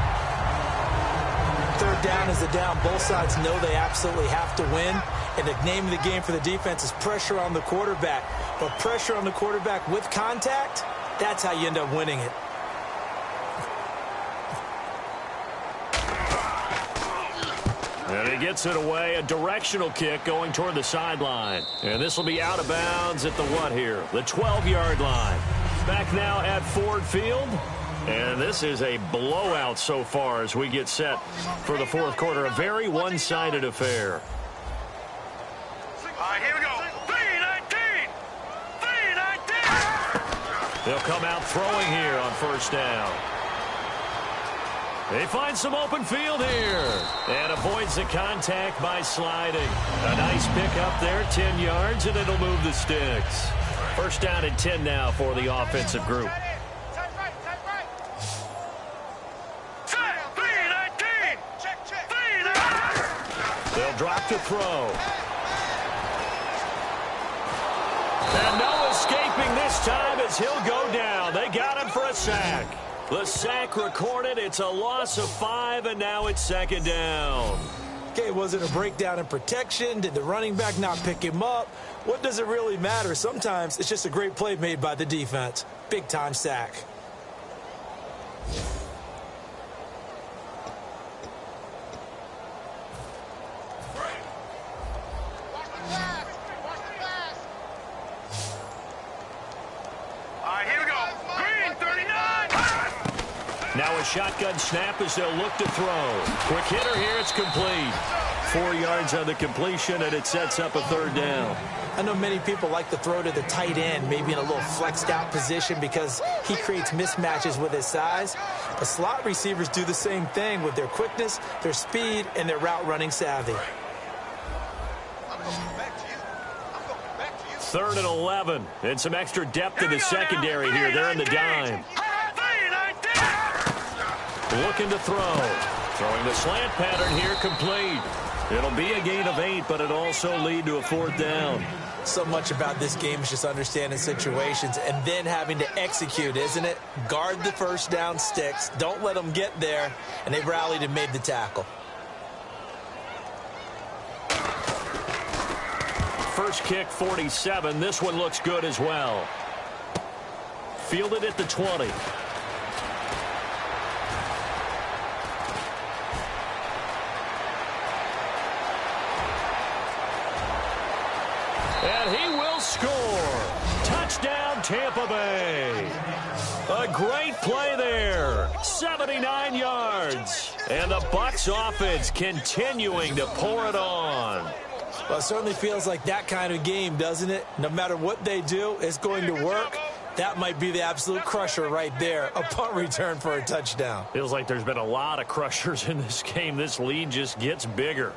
3rd down is the down. Both sides know they absolutely have to win. And the name of the game for the defense is pressure on the quarterback. But pressure on the quarterback with contact, that's how you end up winning it. And he gets it away, a directional kick going toward the sideline. And this will be out of bounds at the what here? The 12-yard line. Back now at Ford Field. And this is a blowout so far as we get set for the 4th quarter. A very one-sided affair. All right, here we go. 3-19. They'll come out throwing here on 1st down. They find some open field here and avoids the contact by sliding. A nice pick up there, 10 yards, and it'll move the sticks. 1st down and 10 now for the offensive group. They'll drop to throw. And no escaping this time as he'll go down. They got him for a sack. The sack recorded. It's a loss of 5, and now it's 2nd down. Okay, was it a breakdown in protection? Did the running back not pick him up? What does it really matter? Sometimes it's just a great play made by the defense. Big-time sack. Now a shotgun snap as they'll look to throw. Quick hitter here, it's complete. 4 yards on the completion, and it sets up a 3rd down. I know many people like to throw to the tight end, maybe in a little flexed out position because he creates mismatches with his size. But slot receivers do the same thing with their quickness, their speed, and their route running savvy. 3rd and 11. And some extra depth in the secondary here. They're in the dime. Looking to throw. Throwing the slant pattern here, complete. It'll be a gain of 8, but it'll also lead to a 4th down. So much about this game is just understanding situations and then having to execute, isn't it? Guard the 1st down sticks. Don't let them get there. And they rallied and made the tackle. First kick, 47. This one looks good as well. Fielded at the 20. And he will score. Touchdown, Tampa Bay. A great play there. 79 yards. And the Bucs offense continuing to pour it on. Well, it certainly feels like that kind of game, doesn't it? No matter what they do, it's going to work. That might be the absolute crusher right there. A punt return for a touchdown. Feels like there's been a lot of crushers in this game. This lead just gets bigger.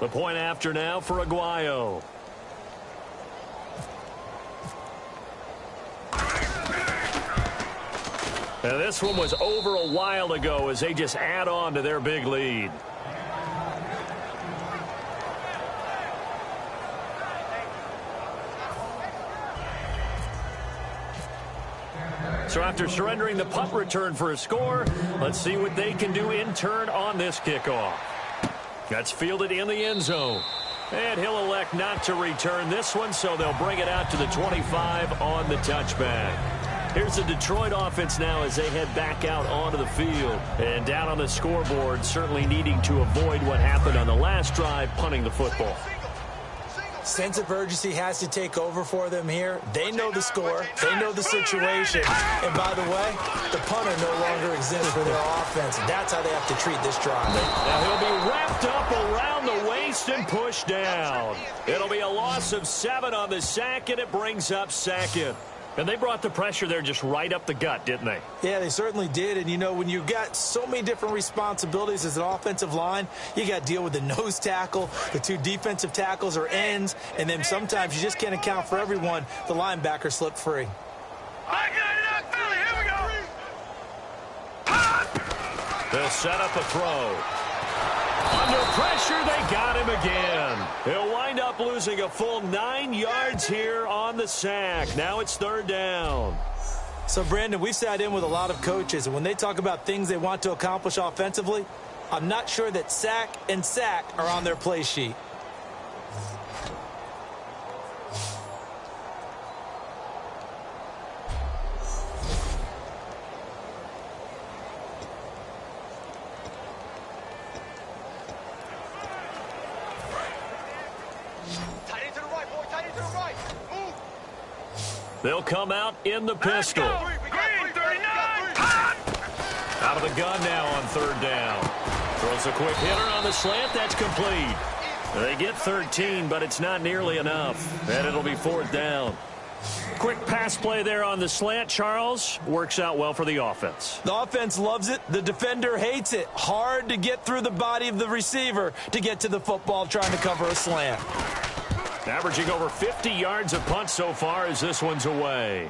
The point after now for Aguayo. And this one was over a while ago as they just add on to their big lead. So after surrendering the punt return for a score, let's see what they can do in turn on this kickoff. That's fielded in the end zone. And he'll elect not to return this one, so they'll bring it out to the 25 on the touchback. Here's the Detroit offense now as they head back out onto the field. And down on the scoreboard, certainly needing to avoid what happened on the last drive, punting the football. Sense of urgency has to take over for them here. They know the score. They know the situation. And by the way, the punter no longer exists for their offense. That's how they have to treat this drive. Now he'll be wrapped up around the waist and pushed down. It'll be a loss of 7 on the sack, and it brings up second. And they brought the pressure there just right up the gut, didn't they? Yeah, they certainly did. And, you know, when you've got so many different responsibilities as an offensive line, you got to deal with the nose tackle, the 2 defensive tackles or ends, and then sometimes you just can't account for everyone. The linebacker slipped free. They'll set up a throw. Under pressure, they got him again. He'll wind up losing a full 9 yards here on the sack. Now it's 3rd down. So, Brandon, we've sat in with a lot of coaches, and when they talk about things they want to accomplish offensively, I'm not sure that sack and sack are on their play sheet. They'll come out in the pistol. Green 39. Out of the gun now on 3rd down. Throws a quick hitter on the slant. That's complete. They get 13, but it's not nearly enough. And it'll be 4th down. Quick pass play there on the slant, Charles. Works out well for the offense. The offense loves it. The defender hates it. Hard to get through the body of the receiver to get to the football trying to cover a slant. Averaging over 50 yards a punt so far as this one's away.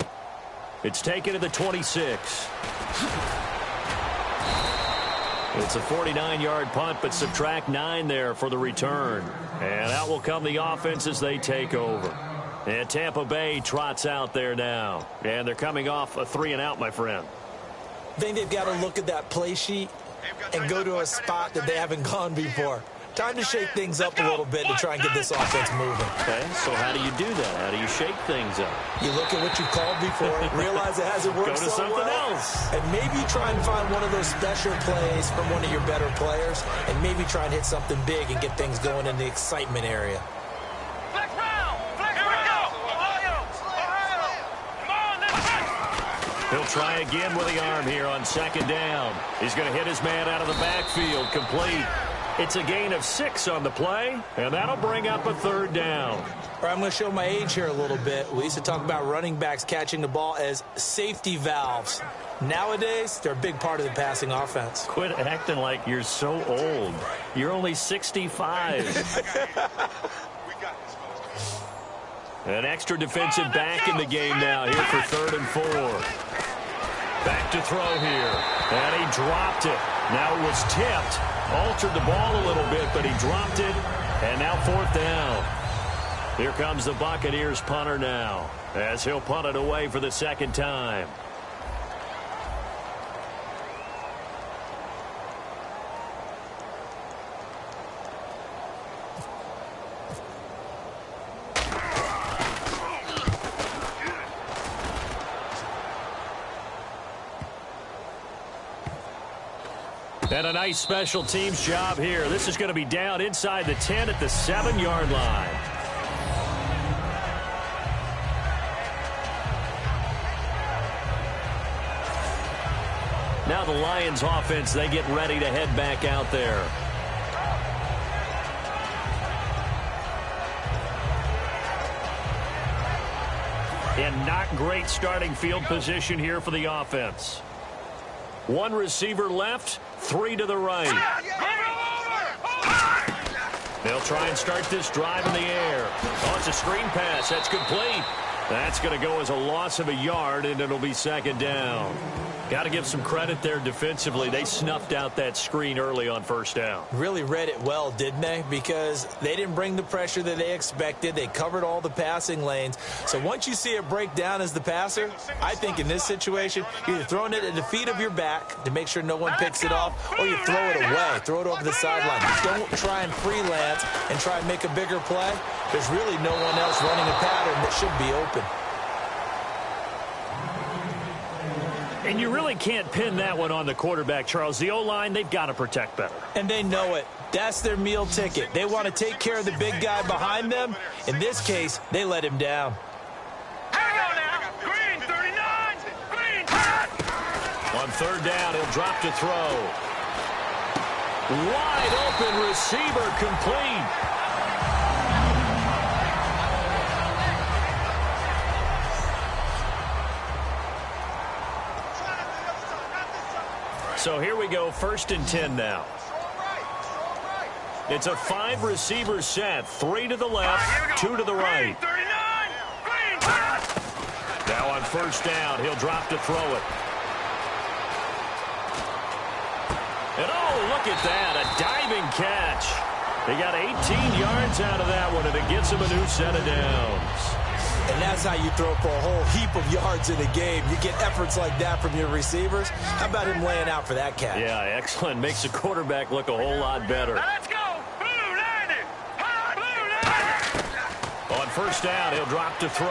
It's taken to the 26. It's a 49-yard punt, but subtract 9 there for the return. And out will come the offense as they take over. And Tampa Bay trots out there now. And they're coming off a 3-and-out, my friend. I think they've got to look at that play sheet and go to a spot that they haven't gone before. Time to shake things up a little bit to try and get this offense moving. Okay, so how do you do that? How do you shake things up? You look at what you've called before, realize it hasn't worked so well. Go to something else. And maybe try and find one of those special plays from one of your better players, and maybe try and hit something big and get things going in the excitement area. Flex round. Flex Here we go. Ohio. Come on, let's go. He'll try again with the arm here on 2nd down. He's going to hit his man out of the backfield, complete. It's a gain of 6 on the play, and that'll bring up a 3rd down. All right, I'm going to show my age here a little bit. We used to talk about running backs catching the ball as safety valves. Nowadays, they're a big part of the passing offense. Quit acting like you're so old. You're only 65. An extra defensive back in the game now here for 3rd and 4. Back to throw here. And he dropped it. Now it was tipped. Altered the ball a little bit, but he dropped it. And now 4th down. Here comes the Buccaneers punter now, as he'll punt it away for the 2nd time. And a nice special teams job here. This is going to be down inside the 10 at the 7-yard line. Now the Lions offense, they get ready to head back out there. And not great starting field position here for the offense. One receiver left, 3 to the right. They'll try and start this drive in the air. Oh, it's a screen pass. That's complete. That's going to go as a loss of a yard, and it'll be second down. Got to give some credit there defensively. They snuffed out that screen early on first down. Really read it well, didn't they? Because they didn't bring the pressure that they expected. They covered all the passing lanes. So once you see it break down as the passer, I think in this situation, you're either throwing it at the feet of your back to make sure no one picks it off, or you throw it away, throw it over the sideline. Don't try and freelance and try and make a bigger play. There's really no one else running a pattern that should be open. And you really can't pin that one on the quarterback, Charles. The O-line, they've got to protect better. And they know it. That's their meal ticket. They want to take care of the big guy behind them. In this case, they let him down. Hang on now. Green, 39. Green. On third down, he'll drop to throw. Wide open receiver, complete. So here we go, 1st and 10 now. It's a 5-receiver set, 3 to the left, 2 to the right. Now on first down, he'll drop to throw it. And oh, look at that, a diving catch. They got 18 yards out of that one, and it gets him a new set of downs. And that's how you throw for a whole heap of yards in a game. You get efforts like that from your receivers. How about him laying out for that catch? Yeah, excellent. Makes the quarterback look a whole lot better. Let's go. Blue 90. Blue 90. On first down, he'll drop to throw.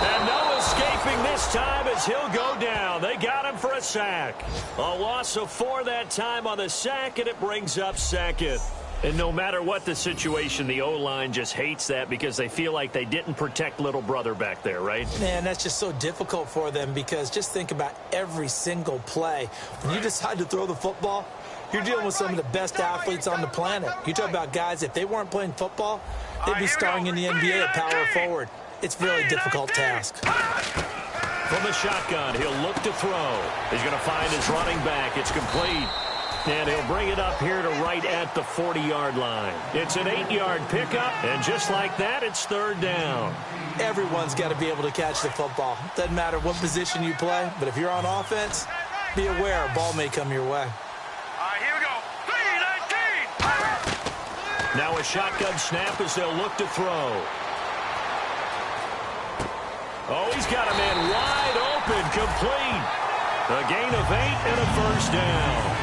And no escaping this time as he'll go down. They got him for a sack. A loss of 4 that time on the sack, and it brings up second. And no matter what the situation, the O-line just hates that because they feel like they didn't protect little brother back there, right? Man, that's just so difficult for them because just think about every single play. When you decide to throw the football, you're dealing with some of the best athletes on the planet. You talk about guys, if they weren't playing football, they'd be starring in the NBA at power forward. It's a really difficult task. From the shotgun, he'll look to throw. He's going to find his running back. It's complete. And he'll bring it up here to right at the 40-yard line. It's an 8-yard pickup, and just like that, it's third down. Everyone's got to be able to catch the football. Doesn't matter what position you play, but if you're on offense, be aware a ball may come your way. All right, here we go. 3-19. Now a shotgun snap as they'll look to throw. Oh, he's got a man wide open, complete. A gain of 8 and a first down.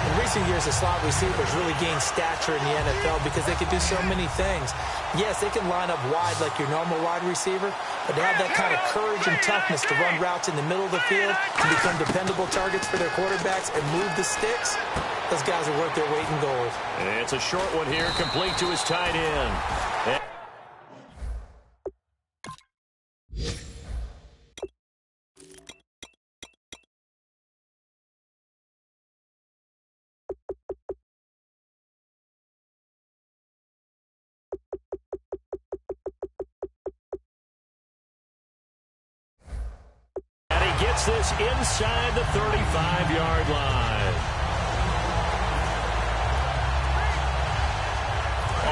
In recent years, the slot receivers really gained stature in the NFL because they can do so many things. Yes, they can line up wide like your normal wide receiver, but to have that kind of courage and toughness to run routes in the middle of the field and become dependable targets for their quarterbacks and move the sticks, those guys are worth their weight in gold. And it's a short one here, complete to his tight end. Gets this inside the 35-yard line.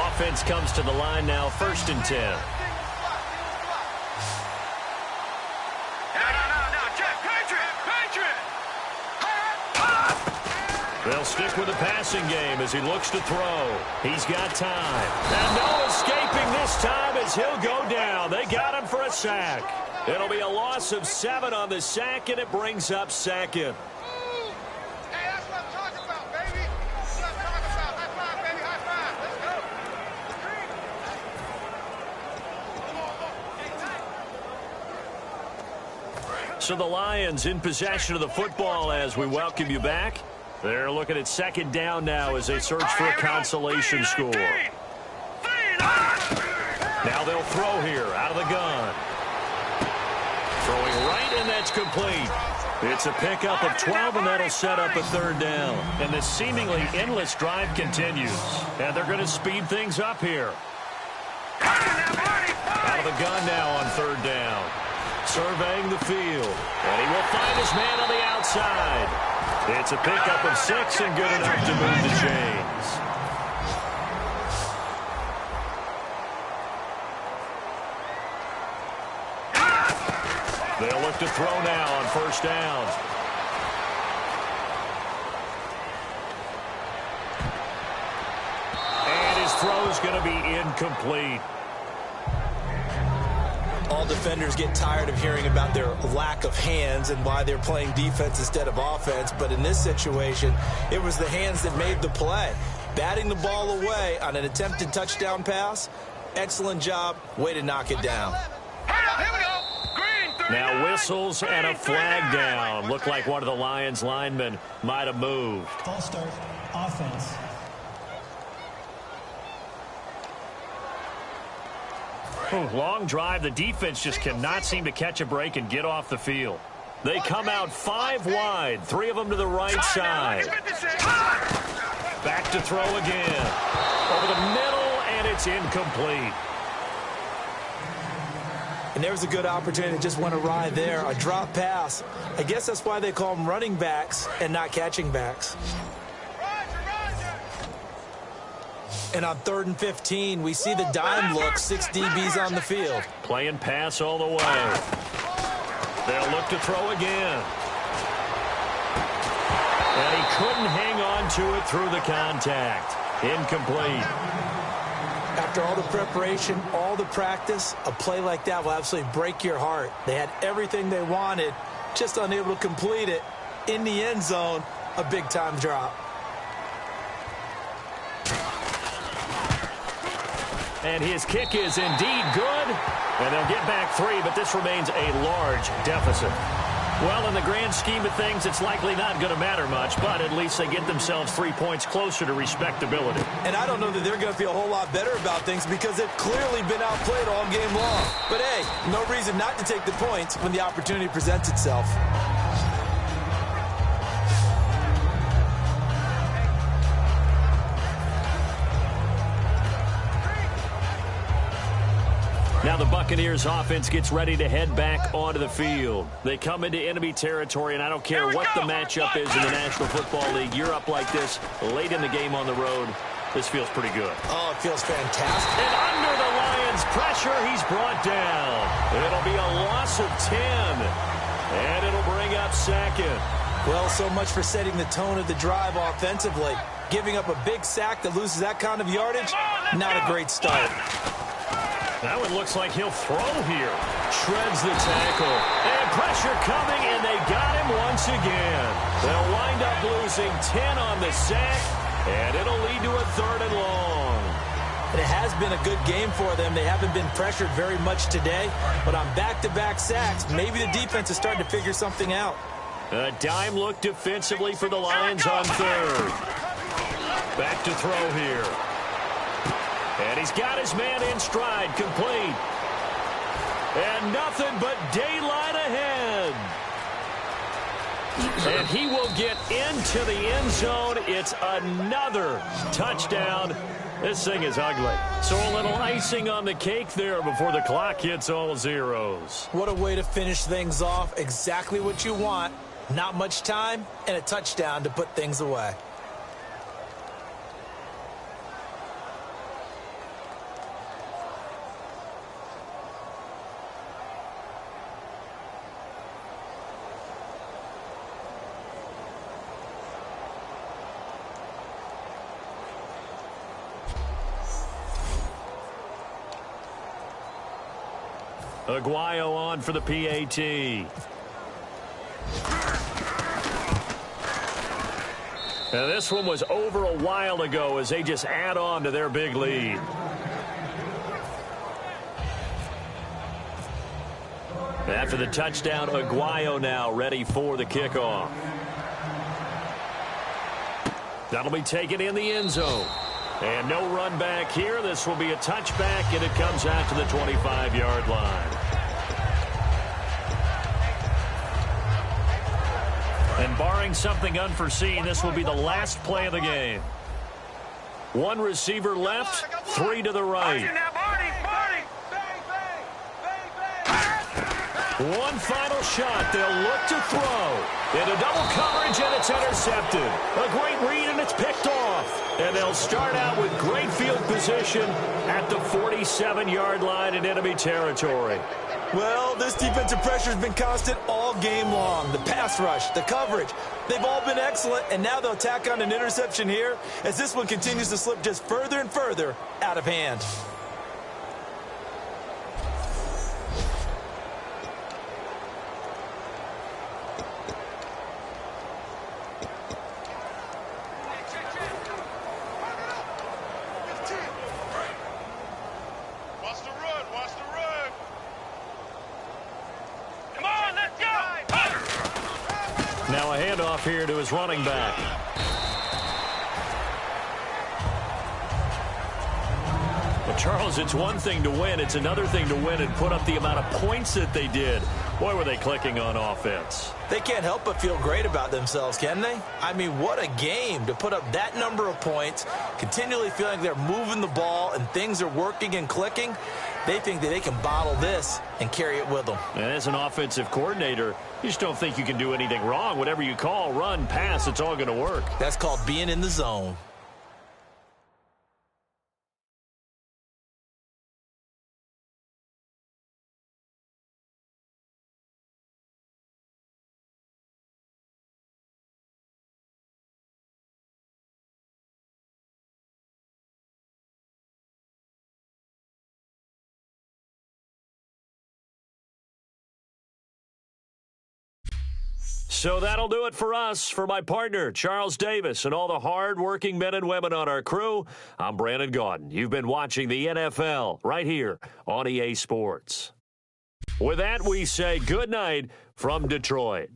Offense comes to the line now, 1st and 10. No, Jack, Patriot. They'll stick with the passing game as he looks to throw. He's got time. And no escaping this time as he'll go down. They got him for a sack. It'll be a loss of 7 on the sack, and it brings up second. Hey, that's what I'm talking about, baby. That's what I'm talking about. High five, baby. High five. Let's go. So the Lions in possession of the football as we welcome you back. They're looking at second down now as they search for a consolation score. Now they'll throw here out of the gun. Throwing right, and that's complete. It's a pickup of 12, and that'll set up a third down. And the seemingly endless drive continues. And they're going to speed things up here. Now, buddy. the gun now on third down. Surveying the field. And he will find his man on the outside. It's a pickup of 6 and good enough to move the chains. They'll look to throw now on first down. And his throw is going to be incomplete. All defenders get tired of hearing about their lack of hands and why they're playing defense instead of offense. But in this situation, it was the hands that made the play. Batting the ball away on an attempted touchdown pass. Excellent job. Way to knock it down. Here we go. Green, Now whistles and a flag down. Looked like one of the Lions linemen might have moved. False start, offense. Long drive. The defense just cannot seem to catch a break and get off the field. They come out 5 wide, 3 of them to the right side. Back to throw again. Over the middle, and it's incomplete. And there was a good opportunity that just went awry there. A drop pass. I guess that's why they call them running backs and not catching backs. And on 3rd and 15, we see the dime look, 6 DBs on the field. Playing pass all the way. They'll look to throw again. And he couldn't hang on to it through the contact. Incomplete. After all the preparation, all the practice, a play like that will absolutely break your heart. They had everything they wanted, just unable to complete it. In the end zone, a big-time drop. And his kick is indeed good. And they'll get back 3, but this remains a large deficit. Well, in the grand scheme of things, it's likely not going to matter much, but at least they get themselves 3 points closer to respectability. And I don't know that they're going to feel a whole lot better about things because they've clearly been outplayed all game long. But, hey, no reason not to take the points when the opportunity presents itself. Now the Buccaneers offense gets ready to head back onto the field. They come into enemy territory, and I don't care what the matchup is in the National Football League. You're up like this late in the game on the road. This feels pretty good. Oh, it feels fantastic. And under the Lions' pressure, he's brought down. It'll be a loss of 10. And it'll bring up 2nd. Well, so much for setting the tone of the drive offensively. Giving up a big sack that loses that kind of yardage, not a great start. That one looks like he'll throw here. Shreds the tackle. And pressure coming, and they got him once again. They'll wind up losing 10 on the sack, and it'll lead to a 3rd and long. And it has been a good game for them. They haven't been pressured very much today, but on back-to-back sacks, maybe the defense is starting to figure something out. A dime look defensively for the Lions on 3rd. Back to throw here. And he's got his man in stride, complete. And nothing but daylight ahead. And he will get into the end zone. It's another touchdown. This thing is ugly. So a little icing on the cake there before the clock hits all zeros. What a way to finish things off. Exactly what you want. Not much time and a touchdown to put things away. Aguayo on for the PAT. Now this one was over a while ago as they just add on to their big lead. After the touchdown, Aguayo now ready for the kickoff. That'll be taken in the end zone. And no run back here. This will be a touchback, and it comes out to the 25-yard line. And barring something unforeseen, this will be the last play of the game. 1 receiver left, 3 to the right. One final shot. They'll look to throw. Into double coverage, and it's intercepted. A great read, and it's picked off. And they'll start out with great field position at the 47-yard line in enemy territory. Well, this defensive pressure has been constant all game long. The pass rush, the coverage, they've all been excellent, and now they'll tack on an interception here as this one continues to slip just further and further out of hand. Now a handoff here to his running back. Well, Charles, it's one thing to win. It's another thing to win and put up the amount of points that they did. Boy, were they clicking on offense. They can't help but feel great about themselves, can they? I mean, what a game to put up that number of points, continually feeling they're moving the ball and things are working and clicking. They think that they can bottle this and carry it with them. And as an offensive coordinator, you just don't think you can do anything wrong. Whatever you call, run, pass, it's all going to work. That's called being in the zone. So that'll do it for us. For my partner, Charles Davis, and all the hard-working men and women on our crew, I'm Brandon Gaudin. You've been watching the NFL right here on EA Sports. With that, we say good night from Detroit.